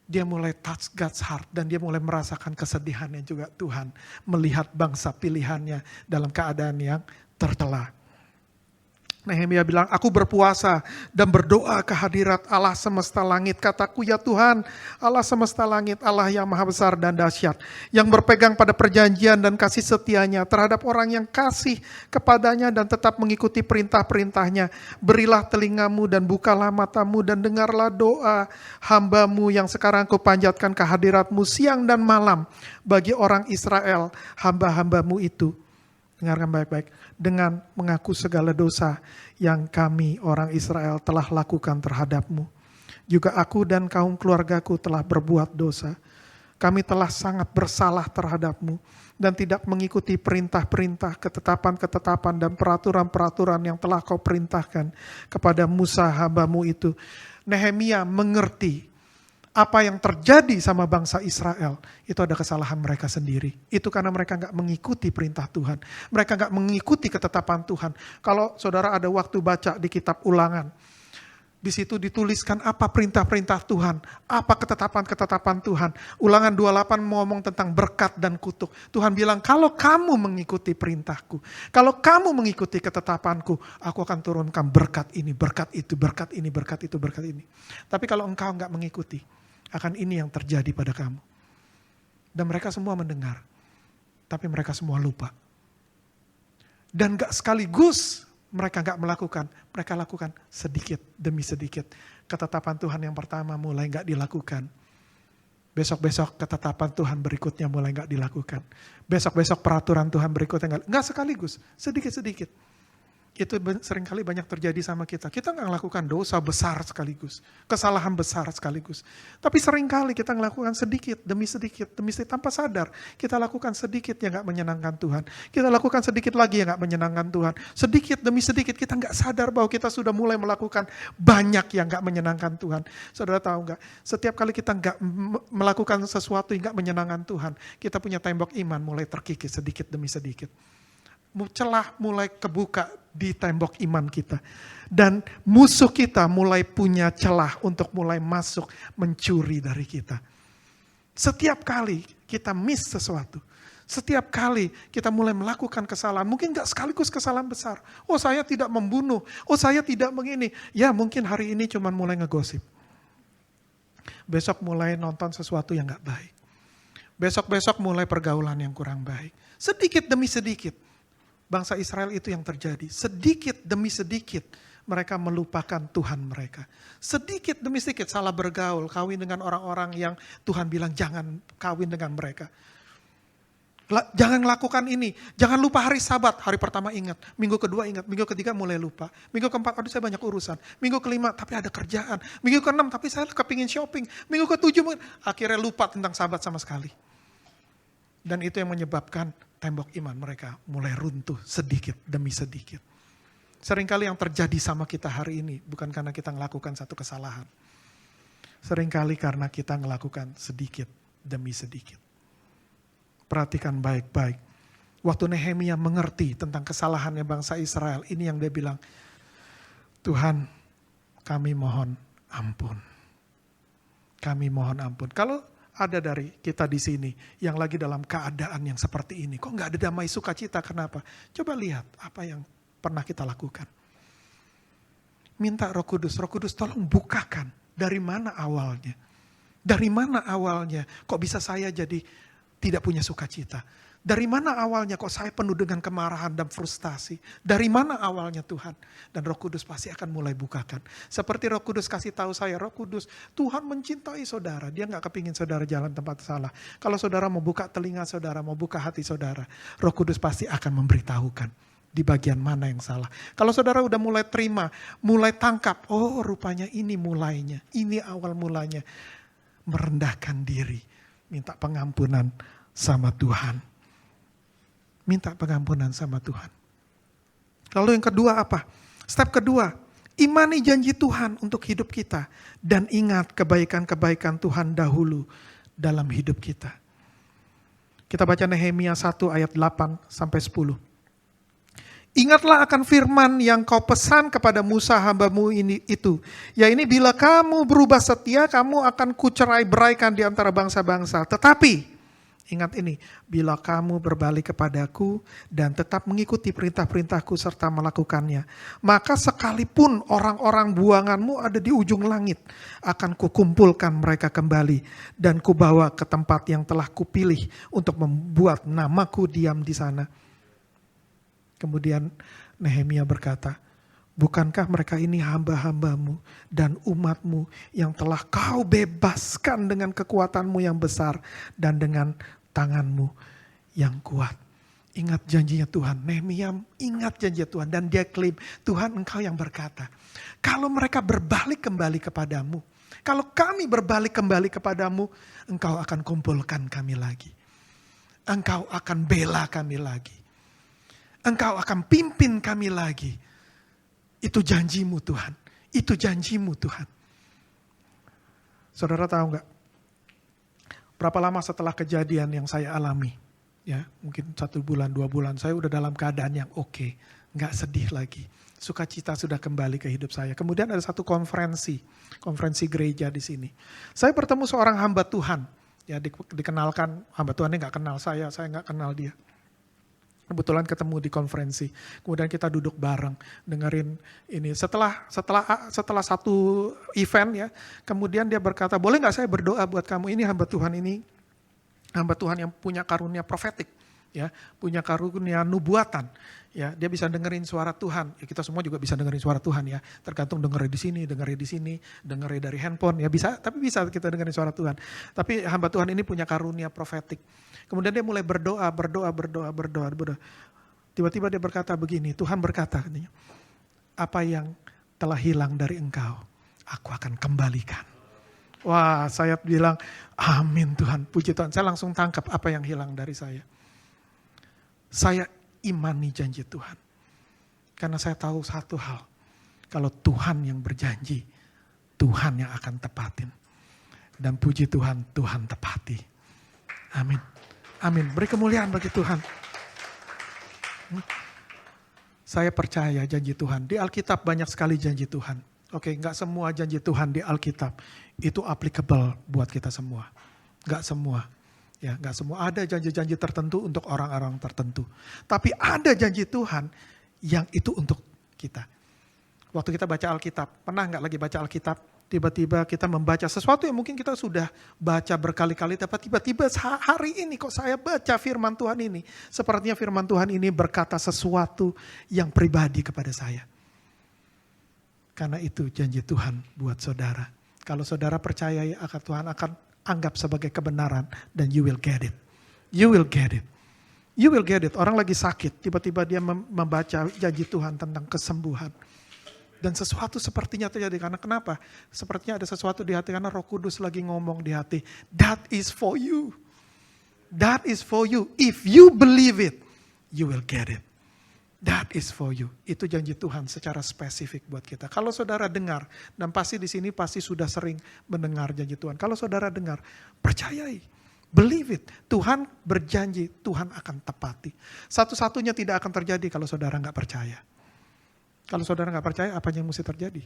Dia mulai touch God's heart dan dia mulai merasakan kesedihannya juga Tuhan melihat bangsa pilihannya dalam keadaan yang tercela. Nehemia bilang, aku berpuasa dan berdoa ke hadirat Allah semesta langit. Kataku, ya Tuhan, Allah semesta langit, Allah yang maha besar dan dahsyat, yang berpegang pada perjanjian dan kasih setianya terhadap orang yang kasih kepadanya dan tetap mengikuti perintah-perintahnya. Berilah telingamu dan bukalah matamu dan dengarlah doa hambamu yang sekarang kau panjatkan ke hadiratmu siang dan malam bagi orang Israel, hamba-hambamu itu. Dengarkan baik-baik. Dengan mengaku segala dosa yang kami orang Israel telah lakukan terhadapmu. Juga aku dan kaum keluargaku telah berbuat dosa. Kami telah sangat bersalah terhadapmu dan tidak mengikuti perintah-perintah, ketetapan-ketetapan dan peraturan-peraturan yang telah kau perintahkan kepada Musa hambamu itu. Nehemia mengerti apa yang terjadi sama bangsa Israel, itu ada kesalahan mereka sendiri. Itu karena mereka gak mengikuti perintah Tuhan. Mereka gak mengikuti ketetapan Tuhan. Kalau saudara ada waktu baca di kitab Ulangan, di situ dituliskan apa perintah-perintah Tuhan, apa ketetapan-ketetapan Tuhan. Ulangan 28 ngomong tentang berkat dan kutuk. Tuhan bilang, kalau kamu mengikuti perintahku, kalau kamu mengikuti ketetapanku, aku akan turunkan berkat ini, berkat itu, berkat ini, berkat itu, berkat ini. Tapi kalau engkau gak mengikuti, akan ini yang terjadi pada kamu. Dan mereka semua mendengar. Tapi mereka semua lupa. Dan gak sekaligus mereka gak melakukan. Mereka lakukan sedikit demi sedikit. Ketetapan Tuhan yang pertama mulai gak dilakukan. Besok-besok ketetapan Tuhan berikutnya mulai gak dilakukan. Besok-besok peraturan Tuhan berikutnya gak sekaligus. Sedikit-sedikit. Itu seringkali banyak terjadi sama kita. Kita nggak melakukan dosa besar sekaligus. Kesalahan besar sekaligus. Tapi seringkali kita melakukan sedikit demi sedikit tanpa sadar. Kita lakukan sedikit yang nggak menyenangkan Tuhan. Kita lakukan sedikit lagi yang nggak menyenangkan Tuhan. Sedikit demi sedikit kita nggak sadar bahwa kita sudah mulai melakukan banyak yang nggak menyenangkan Tuhan. Saudara tahu nggak? Setiap kali kita nggak melakukan sesuatu yang nggak menyenangkan Tuhan, kita punya tembok iman mulai terkikis sedikit demi sedikit. Celah mulai kebuka di tembok iman kita. Dan musuh kita mulai punya celah untuk mulai masuk mencuri dari kita. Setiap kali kita miss sesuatu. Setiap kali kita mulai melakukan kesalahan. Mungkin gak sekaligus kesalahan besar. Oh saya tidak membunuh. Oh saya tidak begini. Ya mungkin hari ini cuma mulai ngegosip. Besok mulai nonton sesuatu yang gak baik. Besok-besok mulai pergaulan yang kurang baik. Sedikit demi sedikit. Bangsa Israel itu yang terjadi. Sedikit demi sedikit mereka melupakan Tuhan mereka. Sedikit demi sedikit salah bergaul, kawin dengan orang-orang yang Tuhan bilang jangan kawin dengan mereka. Jangan lakukan ini, jangan lupa hari Sabat. Hari pertama ingat, minggu kedua ingat, minggu ketiga mulai lupa. Minggu keempat, aduh saya banyak urusan. Minggu kelima, tapi ada kerjaan. Minggu keenam, tapi saya kepingin shopping. Minggu ketujuh, akhirnya lupa tentang Sabat sama sekali. Dan itu yang menyebabkan tembok iman mereka mulai runtuh sedikit demi sedikit. Seringkali yang terjadi sama kita hari ini bukan karena kita melakukan satu kesalahan. Seringkali karena kita melakukan sedikit demi sedikit. Perhatikan baik-baik. Waktu Nehemia mengerti tentang kesalahannya bangsa Israel, ini yang dia bilang, Tuhan kami mohon ampun. Kami mohon ampun. Kalau ada dari kita di sini yang lagi dalam keadaan yang seperti ini. Kok nggak ada damai sukacita? Kenapa? Coba lihat apa yang pernah kita lakukan. Minta Roh Kudus tolong bukakan dari mana awalnya. Dari mana awalnya kok bisa saya jadi tidak punya sukacita? Dari mana awalnya kok saya penuh dengan kemarahan dan frustasi? Dari mana awalnya Tuhan? Dan Roh Kudus pasti akan mulai bukakan. Seperti Roh Kudus kasih tahu saya, Roh Kudus, Tuhan mencintai saudara. Dia gak kepingin saudara jalan tempat salah. Kalau saudara mau buka telinga saudara, mau buka hati saudara, Roh Kudus pasti akan memberitahukan di bagian mana yang salah. Kalau saudara udah mulai terima, mulai tangkap, oh rupanya ini mulainya, ini awal mulanya. Merendahkan diri. minta pengampunan sama Tuhan. Minta pengampunan sama Tuhan. Lalu yang kedua apa? Step kedua, imani janji Tuhan untuk hidup kita. Dan ingat kebaikan-kebaikan Tuhan dahulu dalam hidup kita. Kita baca Nehemia 1 ayat 8 sampai 10. Ingatlah akan firman yang kau pesan kepada Musa hambamu itu. Ya ini bila kamu berubah setia, kamu akan kucerai-beraikan di antara bangsa-bangsa. Tetapi, ingat ini, bila kamu berbalik kepadaku dan tetap mengikuti perintah-perintahku serta melakukannya, maka sekalipun orang-orang buanganmu ada di ujung langit, akan kukumpulkan mereka kembali dan kubawa ke tempat yang telah kupilih untuk membuat namaku diam di sana. Kemudian Nehemia berkata, bukankah mereka ini hamba-hambamu dan umatmu yang telah kau bebaskan dengan kekuatanmu yang besar dan dengan tanganmu yang kuat. Ingat janjinya Tuhan. Nehemia ingat janjinya Tuhan dan dia klaim, Tuhan engkau yang berkata, kalau mereka berbalik kembali kepadamu, kalau kami berbalik kembali kepadamu, engkau akan kumpulkan kami lagi. Engkau akan bela kami lagi. Engkau akan pimpin kami lagi. Itu janjimu Tuhan. Itu janjimu Tuhan. Saudara tahu enggak? Berapa lama setelah kejadian yang saya alami? Ya, mungkin 1 bulan, 2 bulan. Saya udah dalam keadaan yang oke. Enggak sedih lagi. Sukacita sudah kembali ke hidup saya. Kemudian ada satu konferensi gereja di sini. Saya bertemu seorang hamba Tuhan. Ya, dikenalkan hamba Tuhan ini enggak kenal saya enggak kenal dia. Kebetulan ketemu di konferensi, kemudian kita duduk bareng dengerin ini. Setelah satu event ya, kemudian dia berkata, boleh nggak saya berdoa buat kamu? Ini hamba Tuhan yang punya karunia profetik, ya, punya karunia nubuatan. Ya, dia bisa dengerin suara Tuhan. Ya, kita semua juga bisa dengerin suara Tuhan ya. Tergantung dengerin di sini, dengerin dari handphone ya bisa, tapi bisa kita dengerin suara Tuhan. Tapi hamba Tuhan ini punya karunia profetik. Kemudian dia mulai berdoa. Tiba-tiba dia berkata begini, Tuhan berkata katanya, apa yang telah hilang dari engkau, aku akan kembalikan. Wah, saya bilang, amin Tuhan, puji Tuhan. Saya langsung tangkap apa yang hilang dari saya. Saya imani janji Tuhan. Karena saya tahu satu hal. Kalau Tuhan yang berjanji, Tuhan yang akan tepatin. Dan puji Tuhan, Tuhan tepati. Amin. Amin. Beri kemuliaan bagi Tuhan. Saya percaya janji Tuhan. Di Alkitab banyak sekali janji Tuhan. Oke, enggak semua janji Tuhan di Alkitab itu applicable buat kita semua. Enggak semua. Ya, enggak semua, ada janji-janji tertentu untuk orang-orang tertentu. Tapi ada janji Tuhan yang itu untuk kita. Waktu kita baca Alkitab, pernah enggak lagi baca Alkitab, tiba-tiba kita membaca sesuatu yang mungkin kita sudah baca berkali-kali, tapi tiba-tiba hari ini kok saya baca firman Tuhan ini. Sepertinya firman Tuhan ini berkata sesuatu yang pribadi kepada saya. Karena itu janji Tuhan buat saudara. Kalau saudara percayai akan Tuhan akan anggap sebagai kebenaran dan you will get it. You will get it. You will get it. Orang lagi sakit, tiba-tiba dia membaca janji Tuhan tentang kesembuhan. Dan sesuatu sepertinya terjadi. Karena kenapa? Sepertinya ada sesuatu di hati karena Roh Kudus lagi ngomong di hati. That is for you. That is for you. If you believe it, you will get it. That is for you. Itu janji Tuhan secara spesifik buat kita. Kalau saudara dengar, dan pasti di sini pasti sudah sering mendengar janji Tuhan. Kalau saudara dengar, percayai. Believe it. Tuhan berjanji, Tuhan akan tepati. Satu-satunya tidak akan terjadi kalau saudara nggak percaya. Kalau saudara nggak percaya, apa yang mesti terjadi?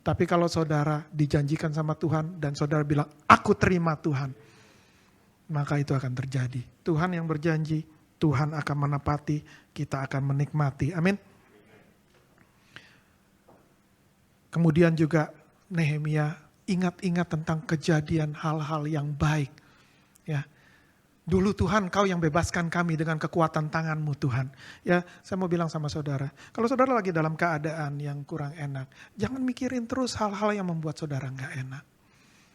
Tapi kalau saudara dijanjikan sama Tuhan, dan saudara bilang, aku terima Tuhan. Maka itu akan terjadi. Tuhan yang berjanji, Tuhan akan menepati, kita akan menikmati. Amin. Kemudian juga Nehemia ingat-ingat tentang kejadian hal-hal yang baik. Ya, dulu Tuhan Kau yang bebaskan kami dengan kekuatan tangan-Mu Tuhan. Ya, saya mau bilang sama saudara, kalau saudara lagi dalam keadaan yang kurang enak, jangan mikirin terus hal-hal yang membuat saudara nggak enak.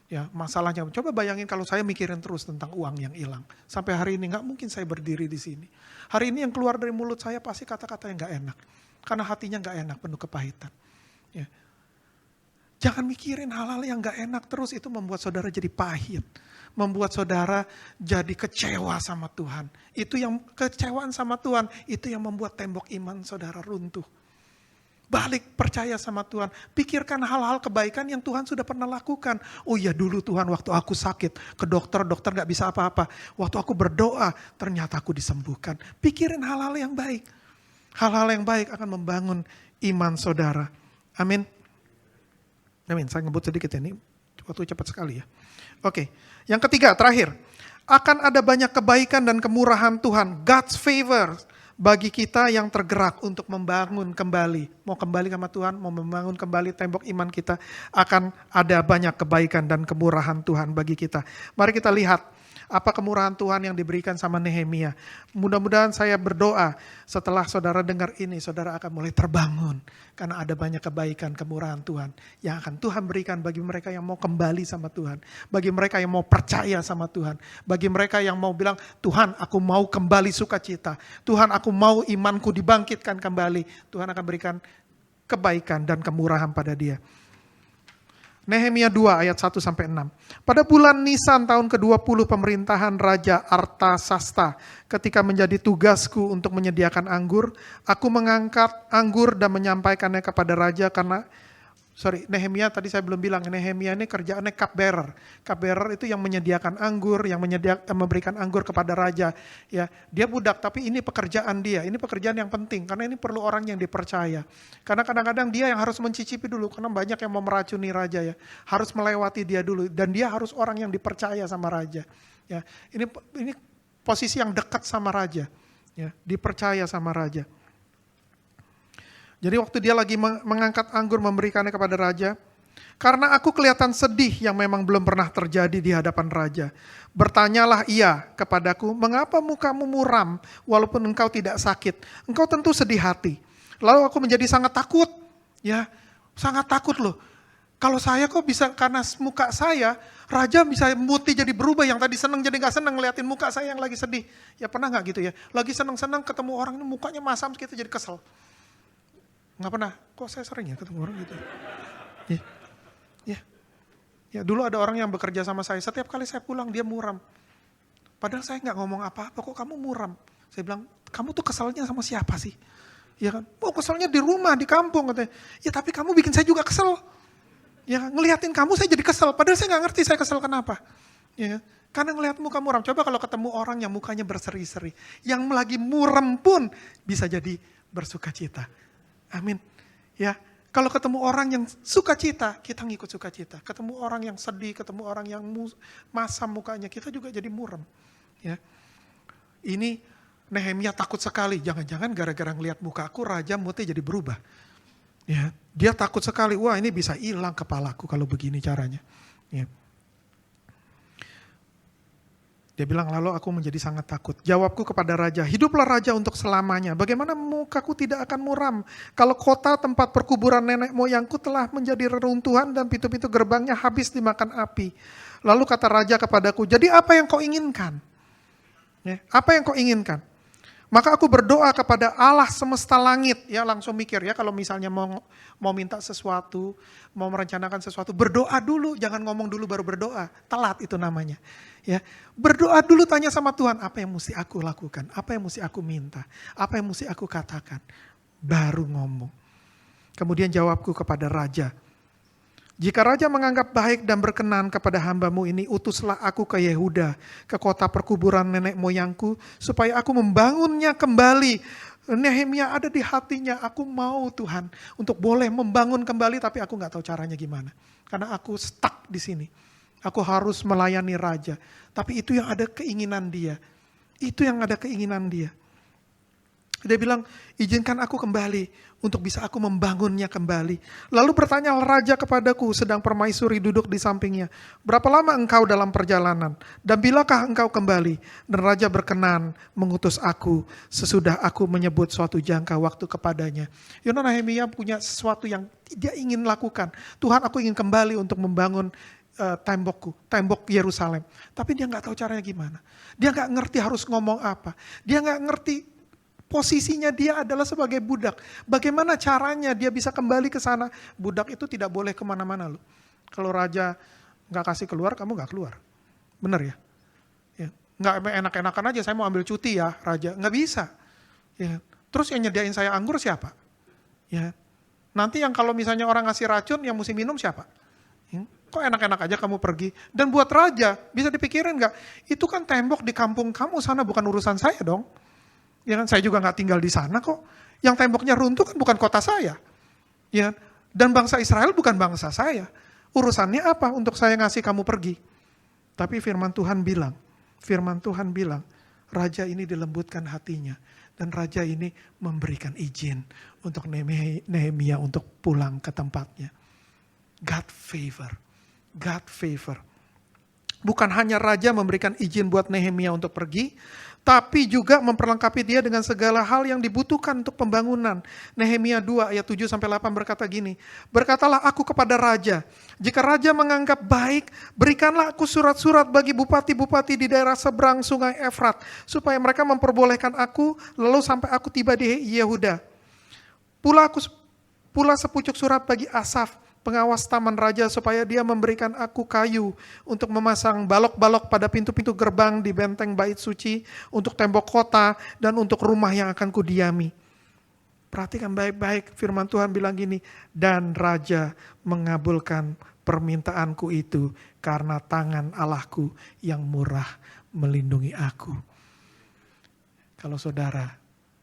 Ya, masalahnya, coba bayangin kalau saya mikirin terus tentang uang yang hilang. Sampai hari ini nggak mungkin saya berdiri di sini. Hari ini yang keluar dari mulut saya pasti kata-kata yang nggak enak. Karena hatinya nggak enak, penuh kepahitan. Ya. Jangan mikirin hal-hal yang gak enak terus, itu membuat saudara jadi pahit. Membuat saudara jadi kecewa sama Tuhan. Itu yang kecewaan sama Tuhan, itu yang membuat tembok iman saudara runtuh. Balik, percaya sama Tuhan. Pikirkan hal-hal kebaikan yang Tuhan sudah pernah lakukan. Oh iya dulu Tuhan waktu aku sakit, ke dokter gak bisa apa-apa. Waktu aku berdoa, ternyata aku disembuhkan. Pikirin hal-hal yang baik. Hal-hal yang baik akan membangun iman saudara. Amin. Amin, saya ngebut sedikit ini. Waktu cepat sekali ya. Oke, yang ketiga, terakhir. Akan ada banyak kebaikan dan kemurahan Tuhan. God's favor. Bagi kita yang tergerak untuk membangun kembali. Mau kembali sama Tuhan, mau membangun kembali tembok iman kita. Akan ada banyak kebaikan dan kemurahan Tuhan bagi kita. Mari kita lihat apa kemurahan Tuhan yang diberikan sama Nehemia. Mudah-mudahan saya berdoa setelah saudara dengar ini, saudara akan mulai terbangun. Karena ada banyak kebaikan, kemurahan Tuhan yang akan Tuhan berikan bagi mereka yang mau kembali sama Tuhan. Bagi mereka yang mau percaya sama Tuhan. Bagi mereka yang mau bilang, Tuhan aku mau kembali sukacita. Tuhan aku mau imanku dibangkitkan kembali. Tuhan akan berikan kebaikan dan kemurahan pada dia. Nehemia 2 ayat 1-6. Pada bulan Nisan tahun ke-20 pemerintahan Raja Artasasta, ketika menjadi tugasku untuk menyediakan anggur, aku mengangkat anggur dan menyampaikannya kepada raja karena Nehemia tadi saya belum bilang, Nehemia ini kerjaannya cupbearer. Cupbearer itu yang menyediakan anggur, yang memberikan anggur kepada raja. Ya, dia budak tapi ini pekerjaan dia, ini pekerjaan yang penting karena ini perlu orang yang dipercaya. Karena kadang-kadang dia yang harus mencicipi dulu karena banyak yang mau meracuni raja ya. Harus melewati dia dulu dan dia harus orang yang dipercaya sama raja. Ya, ini posisi yang dekat sama raja. Ya, dipercaya sama raja. Jadi waktu dia lagi mengangkat anggur memberikannya kepada raja, karena aku kelihatan sedih yang memang belum pernah terjadi di hadapan raja. Bertanyalah ia kepadaku, mengapa mukamu muram walaupun engkau tidak sakit? Engkau tentu sedih hati. Lalu aku menjadi sangat takut, ya sangat takut loh. Kalau saya kok bisa karena muka saya, raja bisa muti jadi berubah, yang tadi seneng jadi gak seneng ngeliatin muka saya yang lagi sedih. Ya pernah gak gitu ya, lagi seneng-seneng ketemu orang ini mukanya masam gitu jadi kesel. Nggak pernah, kok saya sering ya ketemu orang gitu. Ya, dulu ada orang yang bekerja sama saya, setiap kali saya pulang dia muram. Padahal saya nggak ngomong apa-apa, kok kamu muram? Saya bilang, kamu tuh keselnya sama siapa sih? Ya kan, oh keselnya di rumah, di kampung katanya. Ya tapi kamu bikin saya juga kesel. Ya ngeliatin kamu saya jadi kesel, padahal saya nggak ngerti saya kesel kenapa. Ya, karena ngelihat muka muram. Coba kalau ketemu orang yang mukanya berseri-seri, yang lagi muram pun bisa jadi bersukacita. Amin. Ya, kalau ketemu orang yang sukacita, kita ngikut sukacita. Ketemu orang yang sedih, ketemu orang yang masam mukanya, kita juga jadi muram. Ya. Ini Nehemia takut sekali, jangan-jangan gara-gara ngelihat mukaku raja moodnya jadi berubah. Ya, dia takut sekali, wah ini bisa hilang kepalaku kalau begini caranya. Ya. Dia bilang, lalu aku menjadi sangat takut. Jawabku kepada raja, hiduplah raja untuk selamanya. Bagaimana mukaku tidak akan muram? Kalau kota tempat perkuburan nenek moyangku telah menjadi reruntuhan dan pintu-pintu gerbangnya habis dimakan api. Lalu kata raja kepadaku, jadi apa yang kau inginkan? Ya, apa yang kau inginkan? Maka aku berdoa kepada Allah semesta langit. Ya langsung mikir ya, kalau misalnya mau minta sesuatu, mau merencanakan sesuatu, berdoa dulu, jangan ngomong dulu baru berdoa. Telat itu namanya. Ya, berdoa dulu, tanya sama Tuhan, apa yang mesti aku lakukan? Apa yang mesti aku minta? Apa yang mesti aku katakan? Baru ngomong. Kemudian jawabku kepada raja, jika raja menganggap baik dan berkenan kepada hambamu ini, utuslah aku ke Yehuda, ke kota perkuburan nenek moyangku, supaya aku membangunnya kembali. Nehemia ada di hatinya, aku mau Tuhan untuk boleh membangun kembali, tapi aku gak tahu caranya gimana. Karena aku stuck di sini. Aku harus melayani raja. Tapi itu yang ada keinginan dia. Itu yang ada keinginan dia. Dia bilang, izinkan aku kembali untuk bisa aku membangunnya kembali. Lalu bertanya raja kepadaku, sedang permaisuri duduk di sampingnya. Berapa lama engkau dalam perjalanan? Dan bilakah engkau kembali? Dan raja berkenan mengutus aku sesudah aku menyebut suatu jangka waktu kepadanya. Nehemia punya sesuatu yang dia ingin lakukan. Tuhan, aku ingin kembali untuk membangun tembok Yerusalem. Tapi dia gak tahu caranya gimana. Dia gak ngerti harus ngomong apa. Dia gak ngerti Posisinya dia adalah sebagai budak. Bagaimana caranya dia bisa kembali ke sana? Budak itu tidak boleh kemana-mana loh. Kalau raja nggak kasih keluar, kamu nggak keluar. Bener ya? Ya. Nggak enak-enakan aja, saya mau ambil cuti ya raja. Nggak bisa. Ya. Terus yang nyediain saya anggur siapa? Ya. Nanti yang kalau misalnya orang ngasih racun, yang mesti minum siapa? Ya. Kok enak-enak aja kamu pergi? Dan buat raja, bisa dipikirin nggak? Itu kan tembok di kampung kamu sana, bukan urusan saya dong. Ya kan, saya juga nggak tinggal di sana kok. Yang temboknya runtuh kan bukan kota saya. Ya, dan bangsa Israel bukan bangsa saya. Urusannya apa untuk saya ngasih kamu pergi? Tapi firman Tuhan bilang, raja ini dilembutkan hatinya. Dan raja ini memberikan izin untuk Nehemia untuk pulang ke tempatnya. God favor. Bukan hanya raja memberikan izin buat Nehemia untuk pergi, tapi juga memperlengkapi dia dengan segala hal yang dibutuhkan untuk pembangunan. Nehemia 2 ayat 7-8 berkata gini, berkatalah aku kepada raja, jika raja menganggap baik, berikanlah aku surat-surat bagi bupati-bupati di daerah seberang sungai Efrat, supaya mereka memperbolehkan aku, lalu sampai aku tiba di Yehuda. Pula sepucuk surat bagi Asaf, pengawas taman raja, supaya dia memberikan aku kayu untuk memasang balok-balok pada pintu-pintu gerbang di benteng bait suci, untuk tembok kota, dan untuk rumah yang akan kudiami. Perhatikan baik-baik, firman Tuhan bilang gini, dan raja mengabulkan permintaanku itu karena tangan Allahku yang murah melindungi aku. Kalau saudara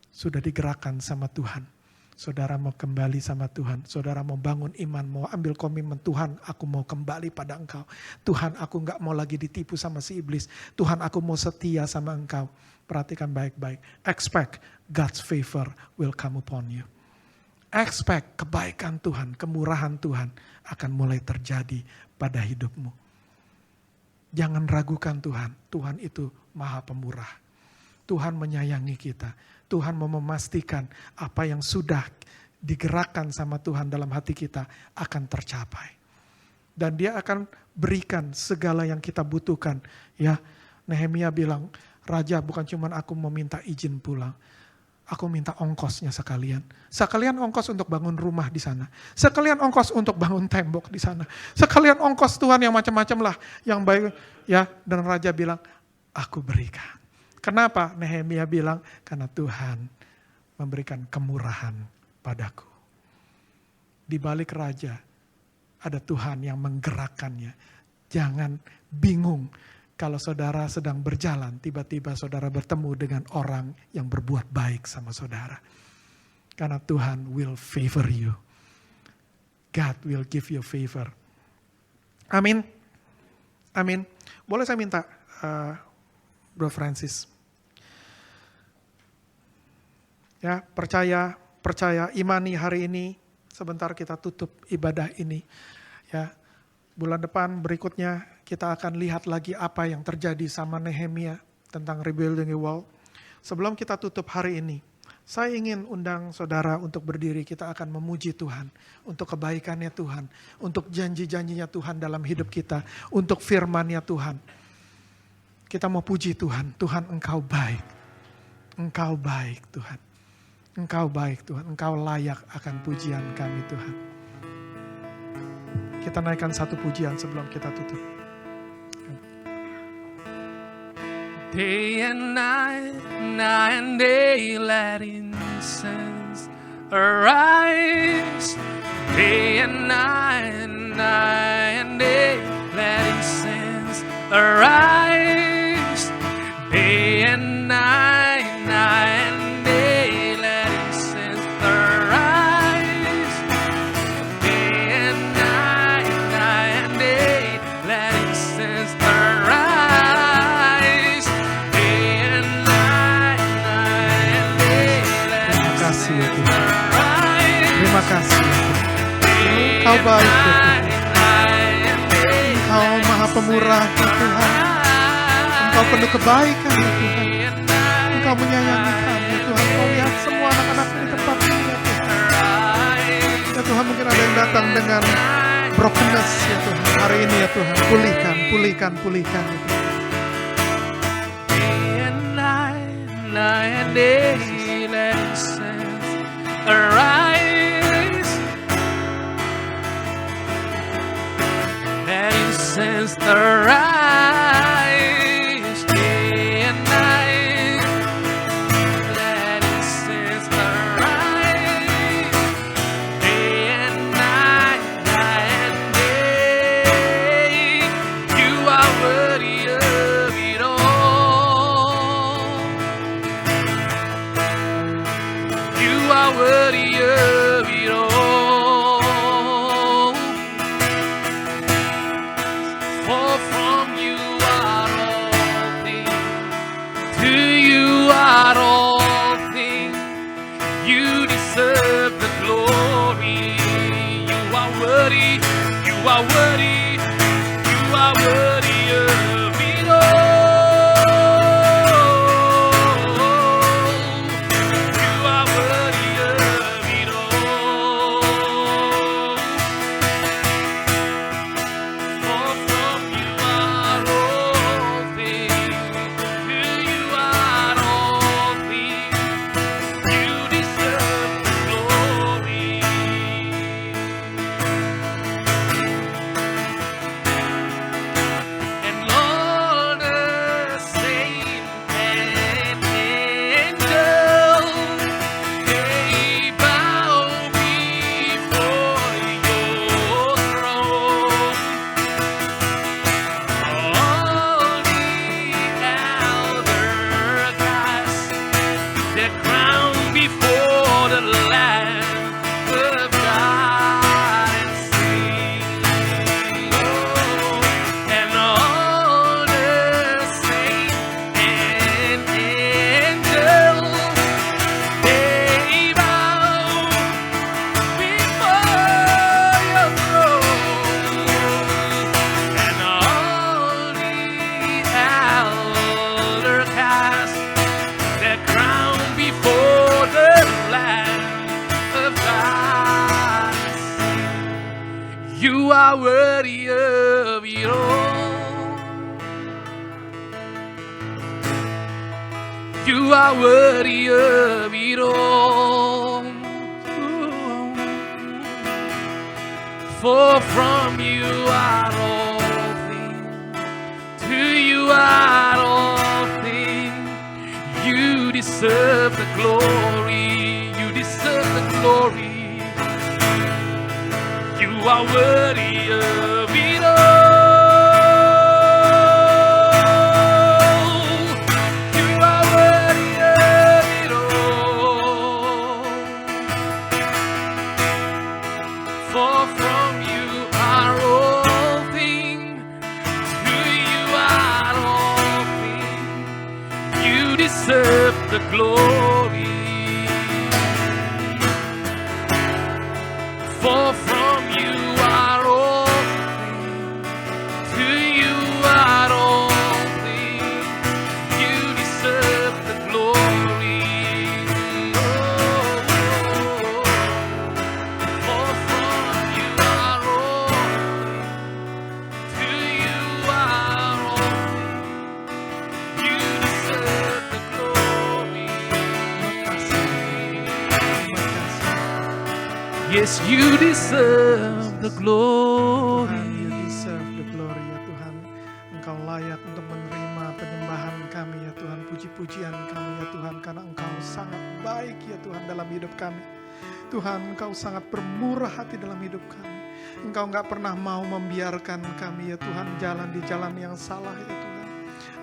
sudah digerakkan sama Tuhan, saudara mau kembali sama Tuhan, saudara mau bangun iman, mau ambil komitmen, Tuhan aku mau kembali pada Engkau. Tuhan aku gak mau lagi ditipu sama si iblis. Tuhan aku mau setia sama Engkau. Perhatikan baik-baik. Expect God's favor will come upon you. Expect kebaikan Tuhan, kemurahan Tuhan akan mulai terjadi pada hidupmu. Jangan ragukan Tuhan. Tuhan itu maha pemurah. Tuhan menyayangi kita. Tuhan mau memastikan apa yang sudah digerakkan sama Tuhan dalam hati kita akan tercapai. Dan dia akan berikan segala yang kita butuhkan. Ya, Nehemia bilang, raja bukan cuma aku meminta izin pulang. Aku minta ongkosnya sekalian. Sekalian ongkos untuk bangun rumah di sana. Sekalian ongkos untuk bangun tembok di sana. Sekalian ongkos Tuhan yang macam-macam lah. Yang baik. Ya, dan raja bilang, aku berikan. Kenapa? Nehemia bilang, karena Tuhan memberikan kemurahan padaku. Di balik raja, ada Tuhan yang menggerakkannya. Jangan bingung kalau saudara sedang berjalan, tiba-tiba saudara bertemu dengan orang yang berbuat baik sama saudara. Karena Tuhan will favor you. God will give you favor. Amin. Amin. Boleh saya minta Bro Francis? Ya, percaya, imani hari ini. Sebentar kita tutup ibadah ini. Ya, bulan depan berikutnya kita akan lihat lagi apa yang terjadi sama Nehemia tentang rebuilding the wall. Sebelum kita tutup hari ini, saya ingin undang saudara untuk berdiri. Kita akan memuji Tuhan untuk kebaikannya Tuhan, untuk janji-janjinya Tuhan dalam hidup kita, untuk firman-Nya Tuhan. Kita mau puji Tuhan. Tuhan Engkau baik. Engkau baik Tuhan. Engkau baik Tuhan, Engkau layak akan pujian kami Tuhan. Kita naikkan satu pujian sebelum kita tutup. Day and night, night and day, let incense arise. Day and night, night and day, let incense arise. Day and night, night and day, let incense arise. Day and night, night and day, let incense arise. Day and night, night and day, let incense arise. Terima kasih ya Tuhan. Engkau baik ya Tuhan. Engkau maha pemurah ya Tuhan. Engkau penuh kebaikan ya Tuhan. Engkau menyayangi kami ya Tuhan. Engkau lihat semua anak-anak di tempat ini ya Tuhan. Ya Tuhan, mungkin ada yang datang dengan brokenness ya Tuhan. Hari ini ya Tuhan, pulihkan ya Tuhan. Day and night, night and day, are worthy of it all. For from you are all things, to you are all things. You deserve the glory. You are worthy, you are worthy, you are worthy of it all. You are worthy of it all. For from you are all things, to you are all things. You deserve the glory. And all the saints and angels, they bow before your throne. All the elder cast their crown before the Lamb of God and sing. And all the saints and angels, they bow before your throne. And all the elder cast their crown before the Lamb of God. You are worthy of it all. You are worthy of it all. For from you are all things, to you are all things. You deserve the glory. You deserve the glory. You are worthy of it all. You are worthy of it all. For from you are all things, to you are all things. You deserve the glory. For from you are all things, to you are all things. You deserve the glory. For from you are all things, to you are all things. You deserve the glory. Yes, you deserve the glory. Tuhan, you deserve the glory ya Tuhan. Engkau layak untuk menerima penyembahan kami ya Tuhan, puji-pujian kami ya Tuhan, karena Engkau sangat baik ya Tuhan dalam hidup kami. Tuhan, Engkau sangat bermurah hati dalam hidup kami. Engkau enggak pernah mau membiarkan kami ya Tuhan jalan di jalan yang salah ya Tuhan.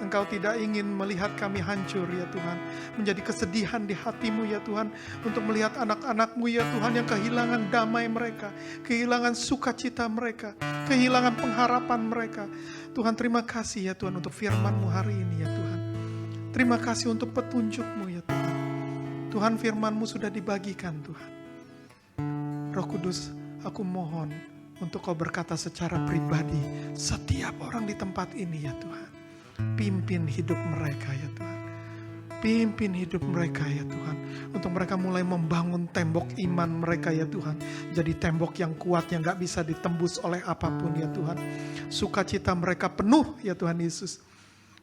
Engkau tidak ingin melihat kami hancur ya Tuhan. Menjadi kesedihan di hatimu ya Tuhan. Untuk melihat anak-anakmu ya Tuhan yang kehilangan damai mereka. Kehilangan sukacita mereka. Kehilangan pengharapan mereka. Tuhan, terima kasih ya Tuhan untuk firman-Mu hari ini ya Tuhan. Terima kasih untuk petunjuk-Mu ya Tuhan. Tuhan, firman-Mu sudah dibagikan Tuhan. Roh Kudus, aku mohon untuk Kau berkata secara pribadi setiap orang di tempat ini ya Tuhan. Pimpin hidup mereka ya Tuhan. Pimpin hidup mereka ya Tuhan. Untuk mereka mulai membangun tembok iman mereka ya Tuhan. Jadi tembok yang kuat yang gak bisa ditembus oleh apapun ya Tuhan. Sukacita mereka penuh ya Tuhan Yesus.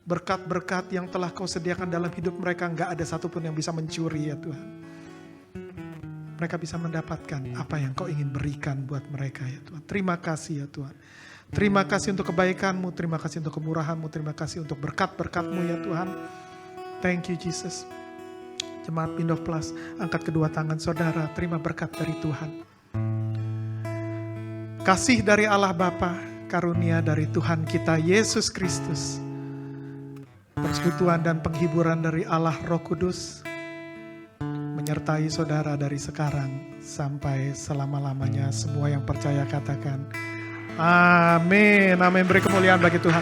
Berkat-berkat yang telah Kau sediakan dalam hidup mereka gak ada satupun yang bisa mencuri ya Tuhan. Mereka bisa mendapatkan apa yang Kau ingin berikan buat mereka ya Tuhan. Terima kasih ya Tuhan. Terima kasih untuk kebaikan-Mu, terima kasih untuk kemurahan-Mu, terima kasih untuk berkat-berkat-Mu ya Tuhan. Thank you Jesus. Jemaat Pindo Plus, angkat kedua tangan saudara, terima berkat dari Tuhan. Kasih dari Allah Bapa, karunia dari Tuhan kita Yesus Kristus, persekutuan dan penghiburan dari Allah Roh Kudus, menyertai saudara dari sekarang sampai selama-lamanya. Semua yang percaya katakan amin. Amin. Beri kemuliaan bagi Tuhan.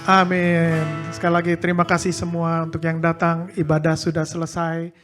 Amin. Sekali lagi terima kasih semua untuk yang datang. Ibadah sudah selesai.